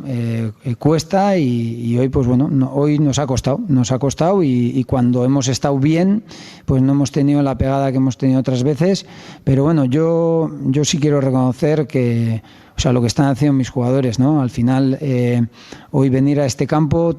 cuesta y hoy pues bueno, hoy nos ha costado y cuando hemos estado bien pues no hemos tenido la pegada que hemos tenido otras veces, pero bueno, yo sí quiero reconocer que, o sea, lo que están haciendo mis jugadores, ¿no? Al final, hoy venir a este campo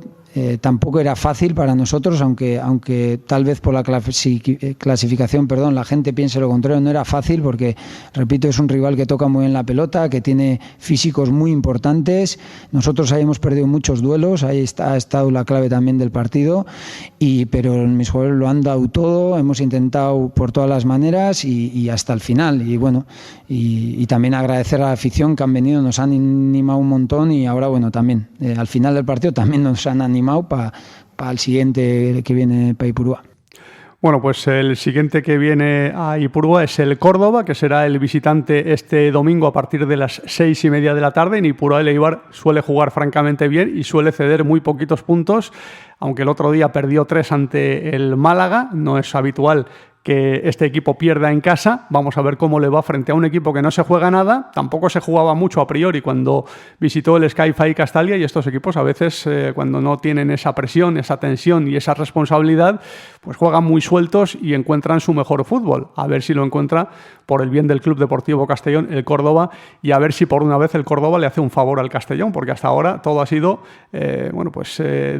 tampoco era fácil para nosotros, aunque tal vez por la clasificación, la gente piense lo contrario, no era fácil porque, repito, es un rival que toca muy bien la pelota, que tiene físicos muy importantes. Nosotros ahí hemos perdido muchos duelos, ahí ha estado la clave también del partido, pero mis jugadores lo han dado todo, hemos intentado por todas las maneras y hasta el final. Y bueno, y también agradecer a la afición que han venido, nos han animado un montón y ahora, bueno, también al final del partido también nos han animado para el siguiente que viene para Ipurúa. Bueno, pues el siguiente que viene a Ipurúa es el Córdoba, que será el visitante este domingo a partir de las 6:30 de la tarde. En Ipurúa el Eibar suele jugar francamente bien y suele ceder muy poquitos puntos, aunque el otro día perdió 3 ante el Málaga. No es habitual que este equipo pierda en casa. Vamos a ver cómo le va frente a un equipo que no se juega nada. Tampoco se jugaba mucho a priori cuando visitó el Sky-Fi Castalia, y estos equipos a veces cuando no tienen esa presión, esa tensión y esa responsabilidad, pues juegan muy sueltos y encuentran su mejor fútbol. A ver si lo encuentra, por el bien del Club Deportivo Castellón, el Córdoba, y a ver si por una vez el Córdoba le hace un favor al Castellón, porque hasta ahora todo ha sido,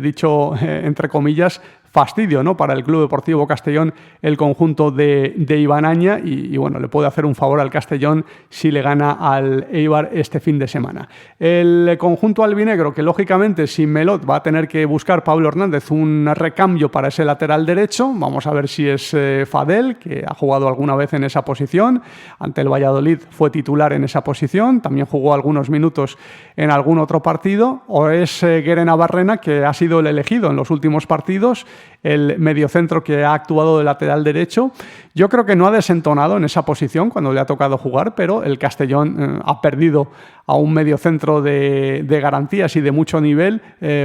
dicho entre comillas, fastidio, ¿no?, para el Club Deportivo Castellón, el conjunto de Ibanaña, y bueno, le puede hacer un favor al Castellón si le gana al Eibar este fin de semana. El conjunto albinegro, que lógicamente sin Melot va a tener que buscar Pablo Hernández un recambio para ese lateral derecho. Vamos a ver si es Fadel, que ha jugado alguna vez en esa posición. Ante el Valladolid fue titular en esa posición, también jugó algunos minutos en algún otro partido, o es Guerena Barrena, que ha sido el elegido en los últimos partidos, el mediocentro que ha actuado de lateral derecho. Yo creo que no ha desentonado en esa posición cuando le ha tocado jugar, pero el Castellón ha perdido a un mediocentro de garantías y de mucho nivel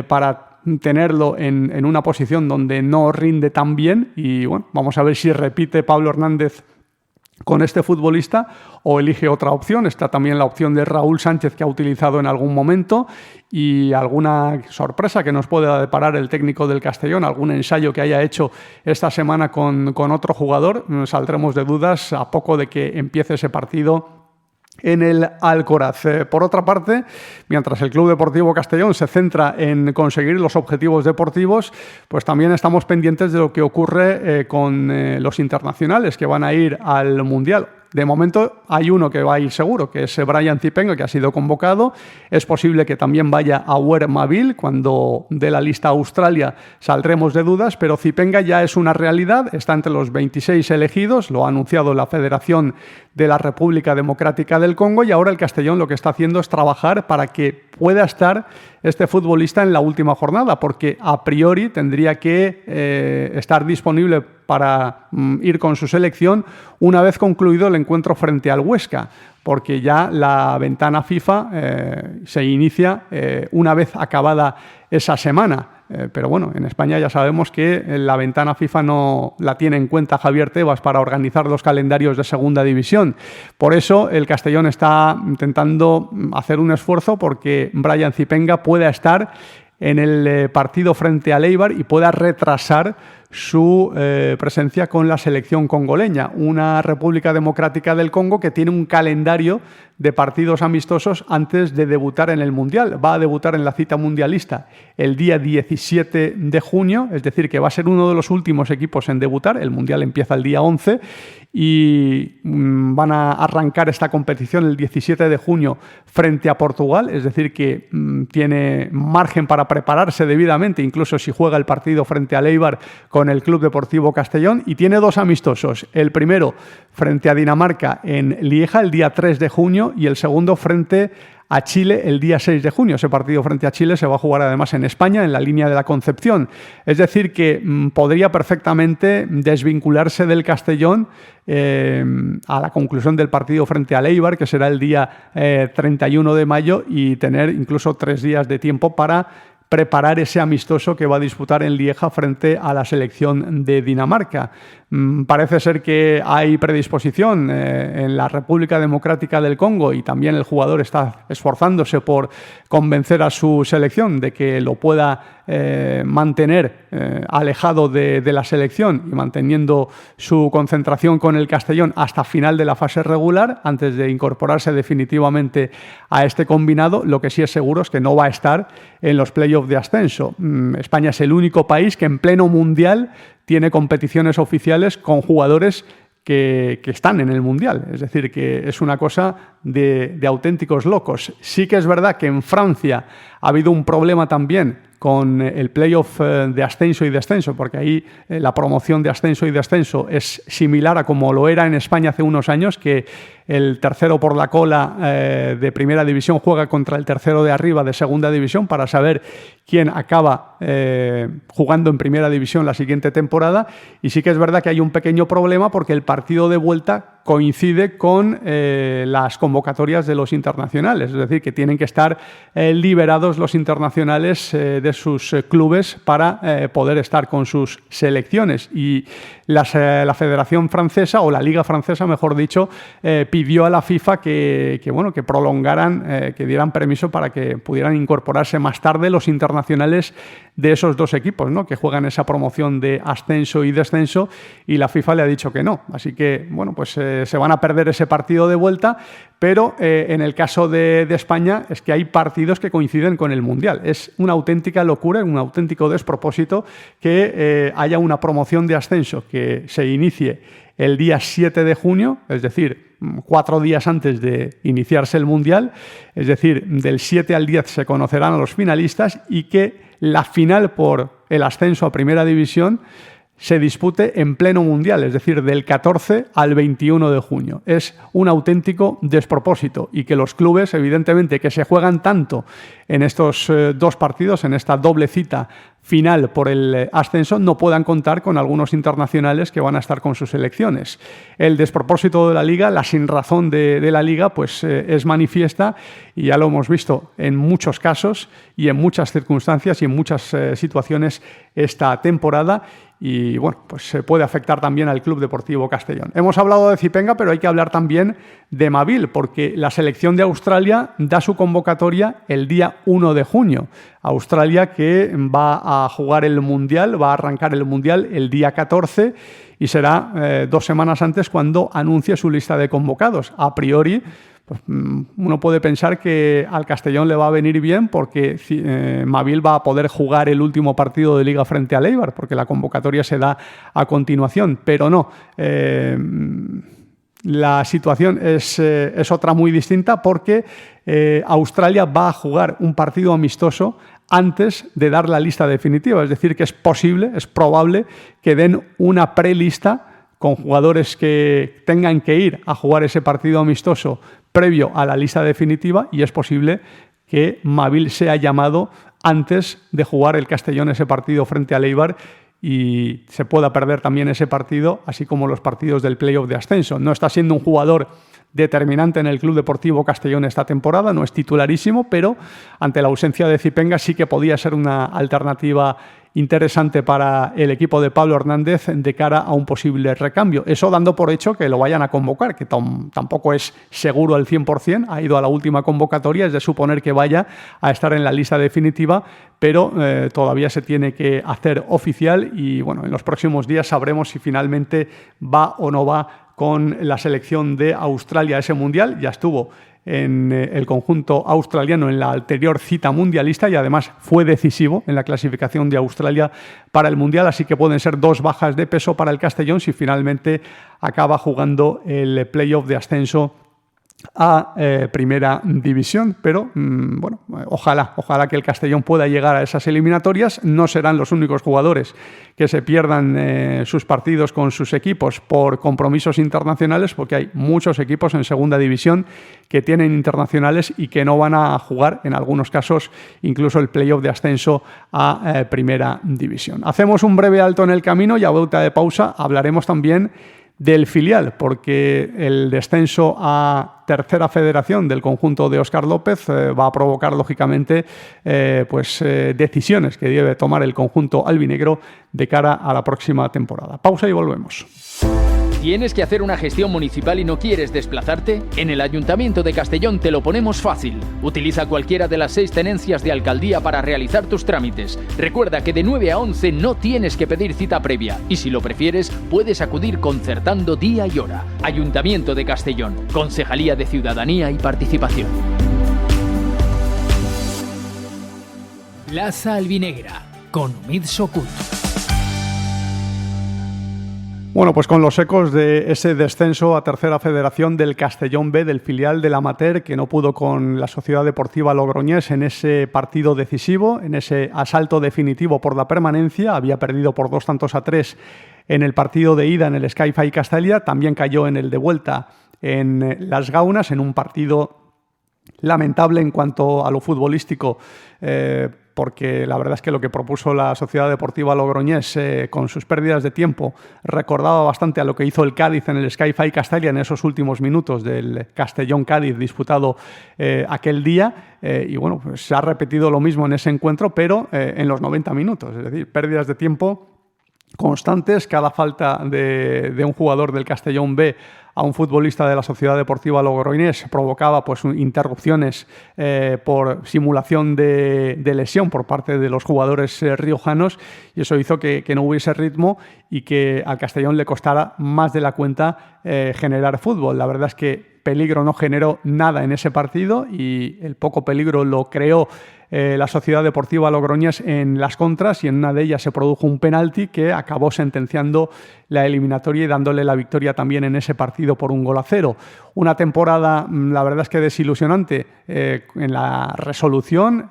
para tenerlo en una posición donde no rinde tan bien, y bueno, vamos a ver si repite Pablo Hernández con este futbolista o elige otra opción. Está también la opción de Raúl Sánchez, que ha utilizado en algún momento, y alguna sorpresa que nos pueda deparar el técnico del Castellón, algún ensayo que haya hecho esta semana con otro jugador. Saldremos de dudas a poco de que empiece ese partido en el Alcoraz. Por otra parte, mientras el Club Deportivo Castellón se centra en conseguir los objetivos deportivos, pues también estamos pendientes de lo que ocurre con los internacionales que van a ir al Mundial. De momento hay uno que va a ir seguro, que es Brian Zipenga, que ha sido convocado. Es posible que también vaya Auer Mabil. Cuando de la lista Australia saldremos de dudas, pero Zipenga ya es una realidad, está entre los 26 elegidos, lo ha anunciado la Federación de la República Democrática del Congo, y ahora el Castellón lo que está haciendo es trabajar para que pueda estar este futbolista en la última jornada, porque a priori tendría que estar disponible para ir con su selección una vez concluido el encuentro frente al Huesca, porque ya la ventana FIFA se inicia una vez acabada esa semana. Pero bueno, en España ya sabemos que la ventana FIFA no la tiene en cuenta Javier Tebas para organizar los calendarios de segunda división. Por eso el Castellón está intentando hacer un esfuerzo porque Brian Zipenga pueda estar en el partido frente al Eibar y pueda retrasar su presencia con la selección congoleña, una República Democrática del Congo que tiene un calendario de partidos amistosos antes de debutar en el Mundial. Va a debutar en la cita mundialista el día 17 de junio, es decir, que va a ser uno de los últimos equipos en debutar. El Mundial empieza el día 11 y van a arrancar esta competición el 17 de junio frente a Portugal, es decir, que tiene margen para prepararse debidamente, incluso si juega el partido frente al Eibar con el Club Deportivo Castellón, y tiene 2 amistosos. El primero frente a Dinamarca en Lieja el día 3 de junio y el segundo frente a Chile el día 6 de junio. Ese partido frente a Chile se va a jugar además en España, en la línea de la Concepción. Es decir, que podría perfectamente desvincularse del Castellón a la conclusión del partido frente al Eibar, que será el día 31 de mayo, y tener incluso 3 días de tiempo para preparar ese amistoso que va a disputar en Lieja frente a la selección de Dinamarca. Parece ser que hay predisposición en la República Democrática del Congo y también el jugador está esforzándose por convencer a su selección de que lo pueda mantener alejado de la selección y manteniendo su concentración con el Castellón hasta final de la fase regular antes de incorporarse definitivamente a este combinado. Lo que sí es seguro es que no va a estar en los playoffs de ascenso. España es el único país que en pleno mundial tiene competiciones oficiales con jugadores que están en el Mundial. Es decir, que es una cosa de auténticos locos. Sí que es verdad que en Francia ha habido un problema también con el playoff de ascenso y descenso, porque ahí la promoción de ascenso y descenso es similar a como lo era en España hace unos años, que el tercero por la cola de primera división juega contra el tercero de arriba de segunda división para saber quién acaba jugando en primera división la siguiente temporada. Y sí que es verdad que hay un pequeño problema porque el partido de vuelta coincide con las convocatorias de los internacionales, es decir, que tienen que estar liberados los internacionales de sus clubes para poder estar con sus selecciones. Y la Federación Francesa, o la Liga Francesa, mejor dicho, pidió a la FIFA que prolongaran, que dieran permiso para que pudieran incorporarse más tarde los internacionales de esos dos equipos, ¿no?, que juegan esa promoción de ascenso y descenso, y la FIFA le ha dicho que no. Así que, bueno, pues se van a perder ese partido de vuelta, pero en el caso de España es que hay partidos que coinciden con el Mundial. Es una auténtica locura, un auténtico despropósito que haya una promoción de ascenso que se inicie el día 7 de junio, es decir, 4 días antes de iniciarse el Mundial, es decir, del 7 al 10 se conocerán a los finalistas, y que la final por el ascenso a Primera División se dispute en pleno Mundial, es decir, del 14 al 21 de junio. Es un auténtico despropósito, y que los clubes, evidentemente, que se juegan tanto en estos dos partidos, en esta doble cita final por el ascenso, no puedan contar con algunos internacionales que van a estar con sus selecciones. El despropósito de la Liga, la sinrazón de la Liga, pues es manifiesta, y ya lo hemos visto en muchos casos y en muchas circunstancias y en muchas situaciones esta temporada. Y bueno, pues se puede afectar también al Club Deportivo Castellón. Hemos hablado de Zipenga, pero hay que hablar también de Mavil, porque la selección de Australia da su convocatoria el día 1 de junio. Australia, que va a jugar el Mundial, va a arrancar el Mundial el día 14, y será 2 semanas antes cuando anuncie su lista de convocados. A priori, pues, uno puede pensar que al Castellón le va a venir bien, porque Mavil va a poder jugar el último partido de Liga frente al Eibar, porque la convocatoria se da a continuación, pero no. La situación es otra muy distinta, porque Australia va a jugar un partido amistoso antes de dar la lista definitiva. Es decir, que es posible, es probable que den una prelista con jugadores que tengan que ir a jugar ese partido amistoso previo a la lista definitiva, y es posible que Mavil sea llamado antes de jugar el Castellón ese partido frente al Eibar, y se pueda perder también ese partido, así como los partidos del playoff de ascenso. No está siendo un jugador determinante en el Club Deportivo Castellón esta temporada, no es titularísimo, pero ante la ausencia de Zipenga sí que podía ser una alternativa interesante para el equipo de Pablo Hernández de cara a un posible recambio. Eso dando por hecho que lo vayan a convocar, que tampoco es seguro al 100%, ha ido a la última convocatoria, es de suponer que vaya a estar en la lista definitiva, pero todavía se tiene que hacer oficial, y bueno, en los próximos días sabremos si finalmente va o no va con la selección de Australia a ese Mundial. Ya estuvo en el conjunto australiano en la anterior cita mundialista, y además fue decisivo en la clasificación de Australia para el Mundial, así que pueden ser 2 bajas de peso para el Castellón si finalmente acaba jugando el playoff de ascenso a Primera División. Pero bueno, ojalá que el Castellón pueda llegar a esas eliminatorias. No serán los únicos jugadores que se pierdan sus partidos con sus equipos por compromisos internacionales, porque hay muchos equipos en Segunda División que tienen internacionales y que no van a jugar, en algunos casos, incluso el playoff de ascenso a Primera División. Hacemos un breve alto en el camino, y a vuelta de pausa hablaremos también del filial, porque el descenso a tercera federación del conjunto de Óscar López va a provocar, lógicamente, decisiones que debe tomar el conjunto albinegro de cara a la próxima temporada. Pausa y volvemos. ¿Tienes que hacer una gestión municipal y no quieres desplazarte? En el Ayuntamiento de Castellón te lo ponemos fácil. Utiliza cualquiera de las 6 tenencias de alcaldía para realizar tus trámites. Recuerda que de 9 a 11 no tienes que pedir cita previa y si lo prefieres puedes acudir concertando día y hora. Ayuntamiento de Castellón, Concejalía de Ciudadanía y Participación. Plaza Albinegra, con Omid Sokut. Bueno, pues con los ecos de ese descenso a tercera federación del Castellón B, del filial del Amateur, que no pudo con la Sociedad Deportiva Logroñés en ese partido decisivo, en ese asalto definitivo por la permanencia. Había perdido por 2-3 en el partido de ida en el Sky-Fi Castalia. También cayó en el de vuelta en Las Gaunas, en un partido lamentable en cuanto a lo futbolístico, porque la verdad es que lo que propuso la Sociedad Deportiva Logroñés con sus pérdidas de tiempo recordaba bastante a lo que hizo el Cádiz en el Sky-Fi Castalia en esos últimos minutos del Castellón-Cádiz disputado aquel día, y bueno, pues se ha repetido lo mismo en ese encuentro, pero en los 90 minutos, es decir, pérdidas de tiempo constantes. Cada falta de un jugador del Castellón B a un futbolista de la Sociedad Deportiva Logroñés provocaba pues interrupciones por simulación de lesión por parte de los jugadores riojanos, y eso hizo que no hubiese ritmo y que al Castellón le costara más de la cuenta generar fútbol. La verdad es que peligro no generó nada en ese partido y el poco peligro lo creó la Sociedad Deportiva Logroñés en las contras, y en una de ellas se produjo un penalti que acabó sentenciando la eliminatoria y dándole la victoria también en ese partido por 1-0. Una temporada, la verdad es que desilusionante en la resolución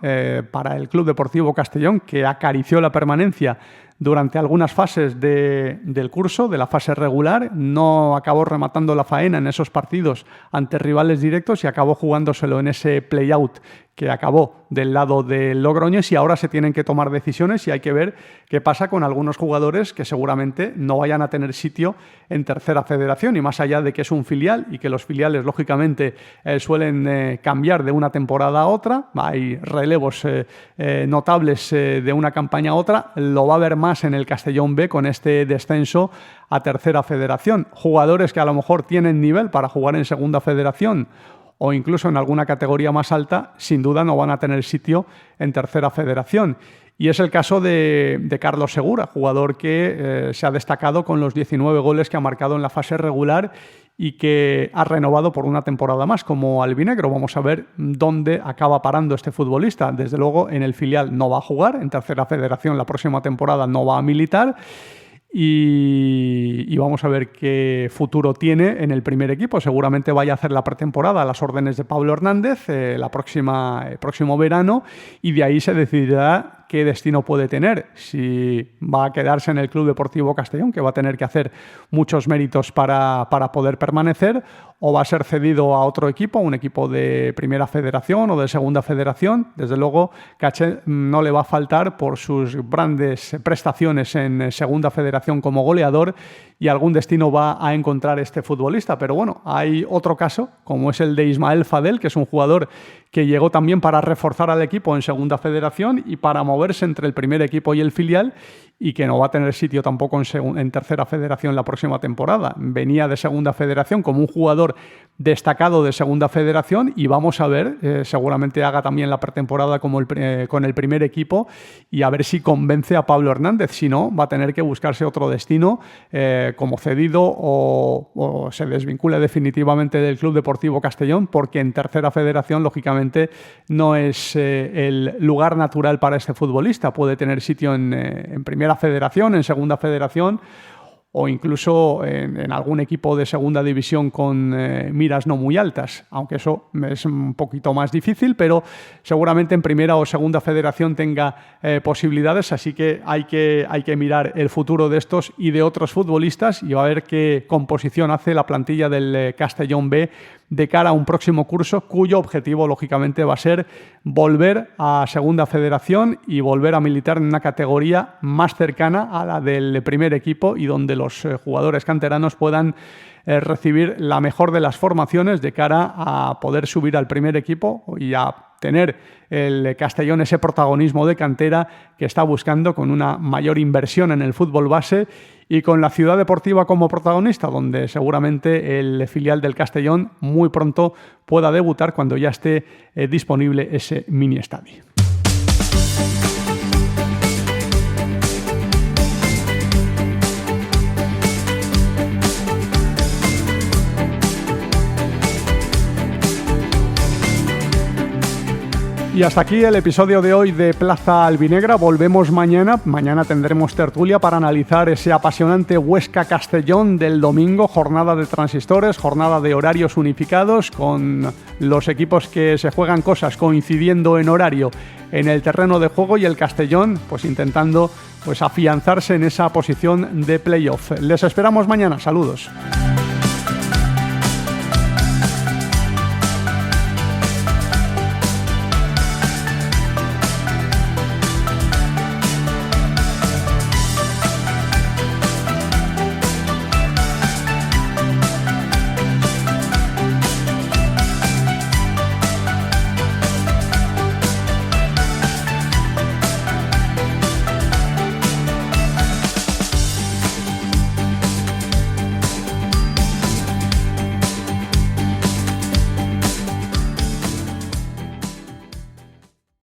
para el Club Deportivo Castellón, que acarició la permanencia durante algunas fases del curso, de la fase regular. No acabó rematando la faena en esos partidos ante rivales directos y acabó jugándoselo en ese play-out que acabó del lado del Logroñés, y ahora se tienen que tomar decisiones y hay que ver qué pasa con algunos jugadores que seguramente no vayan a tener sitio en tercera federación, y más allá de que es un filial y que los filiales lógicamente suelen cambiar de una temporada a otra, hay relevos notables de una campaña a otra, lo va a haber más en el Castellón B con este descenso a tercera federación. Jugadores que a lo mejor tienen nivel para jugar en segunda federación o incluso en alguna categoría más alta, sin duda no van a tener sitio en tercera federación. Y es el caso de Carlos Segura, jugador que se ha destacado con los 19 goles que ha marcado en la fase regular y que ha renovado por una temporada más como albinegro. Vamos a ver dónde acaba parando este futbolista. Desde luego en el filial no va a jugar, en tercera federación la próxima temporada no va a militar, y vamos a ver qué futuro tiene en el primer equipo. Seguramente vaya a hacer la pretemporada a las órdenes de Pablo Hernández el próximo verano, y de ahí se decidirá qué destino puede tener, si va a quedarse en el Club Deportivo Castellón, que va a tener que hacer muchos méritos para poder permanecer, o va a ser cedido a otro equipo, un equipo de primera federación o de segunda federación. Desde luego, caché no le va a faltar por sus grandes prestaciones en segunda federación como goleador, y algún destino va a encontrar este futbolista. Pero bueno, hay otro caso, como es el de Ismael Fadel, que es un jugador que llegó también para reforzar al equipo en segunda federación y para moverse entre el primer equipo y el filial, y que no va a tener sitio tampoco en tercera federación la próxima temporada. Venía de segunda federación como un jugador destacado de segunda federación, y vamos a ver, seguramente haga también la pretemporada con el primer equipo, y a ver si convence a Pablo Hernández. Si no, va a tener que buscarse otro destino como cedido, o se desvincula definitivamente del Club Deportivo Castellón, porque en tercera federación lógicamente no es el lugar natural para este futbolista. Puede tener sitio en primera federación, en segunda federación, o incluso en algún equipo de segunda división con miras no muy altas, aunque eso es un poquito más difícil, pero seguramente en primera o segunda federación tenga posibilidades. Así que hay que mirar el futuro de estos y de otros futbolistas, y va a ver qué composición hace la plantilla del Castellón B de cara a un próximo curso, cuyo objetivo lógicamente va a ser volver a segunda federación y volver a militar en una categoría más cercana a la del primer equipo, y donde los jugadores canteranos puedan recibir la mejor de las formaciones de cara a poder subir al primer equipo y a tener el Castellón ese protagonismo de cantera que está buscando, con una mayor inversión en el fútbol base y con la Ciudad Deportiva como protagonista, donde seguramente el filial del Castellón muy pronto pueda debutar cuando ya esté disponible ese mini estadio. Y hasta aquí el episodio de hoy de Plaza Albinegra. Volvemos mañana. Mañana tendremos tertulia para analizar ese apasionante Huesca-Castellón del domingo. Jornada de transistores, jornada de horarios unificados, con los equipos que se juegan cosas coincidiendo en horario en el terreno de juego, y el Castellón pues intentando afianzarse en esa posición de playoff. Les esperamos mañana. Saludos.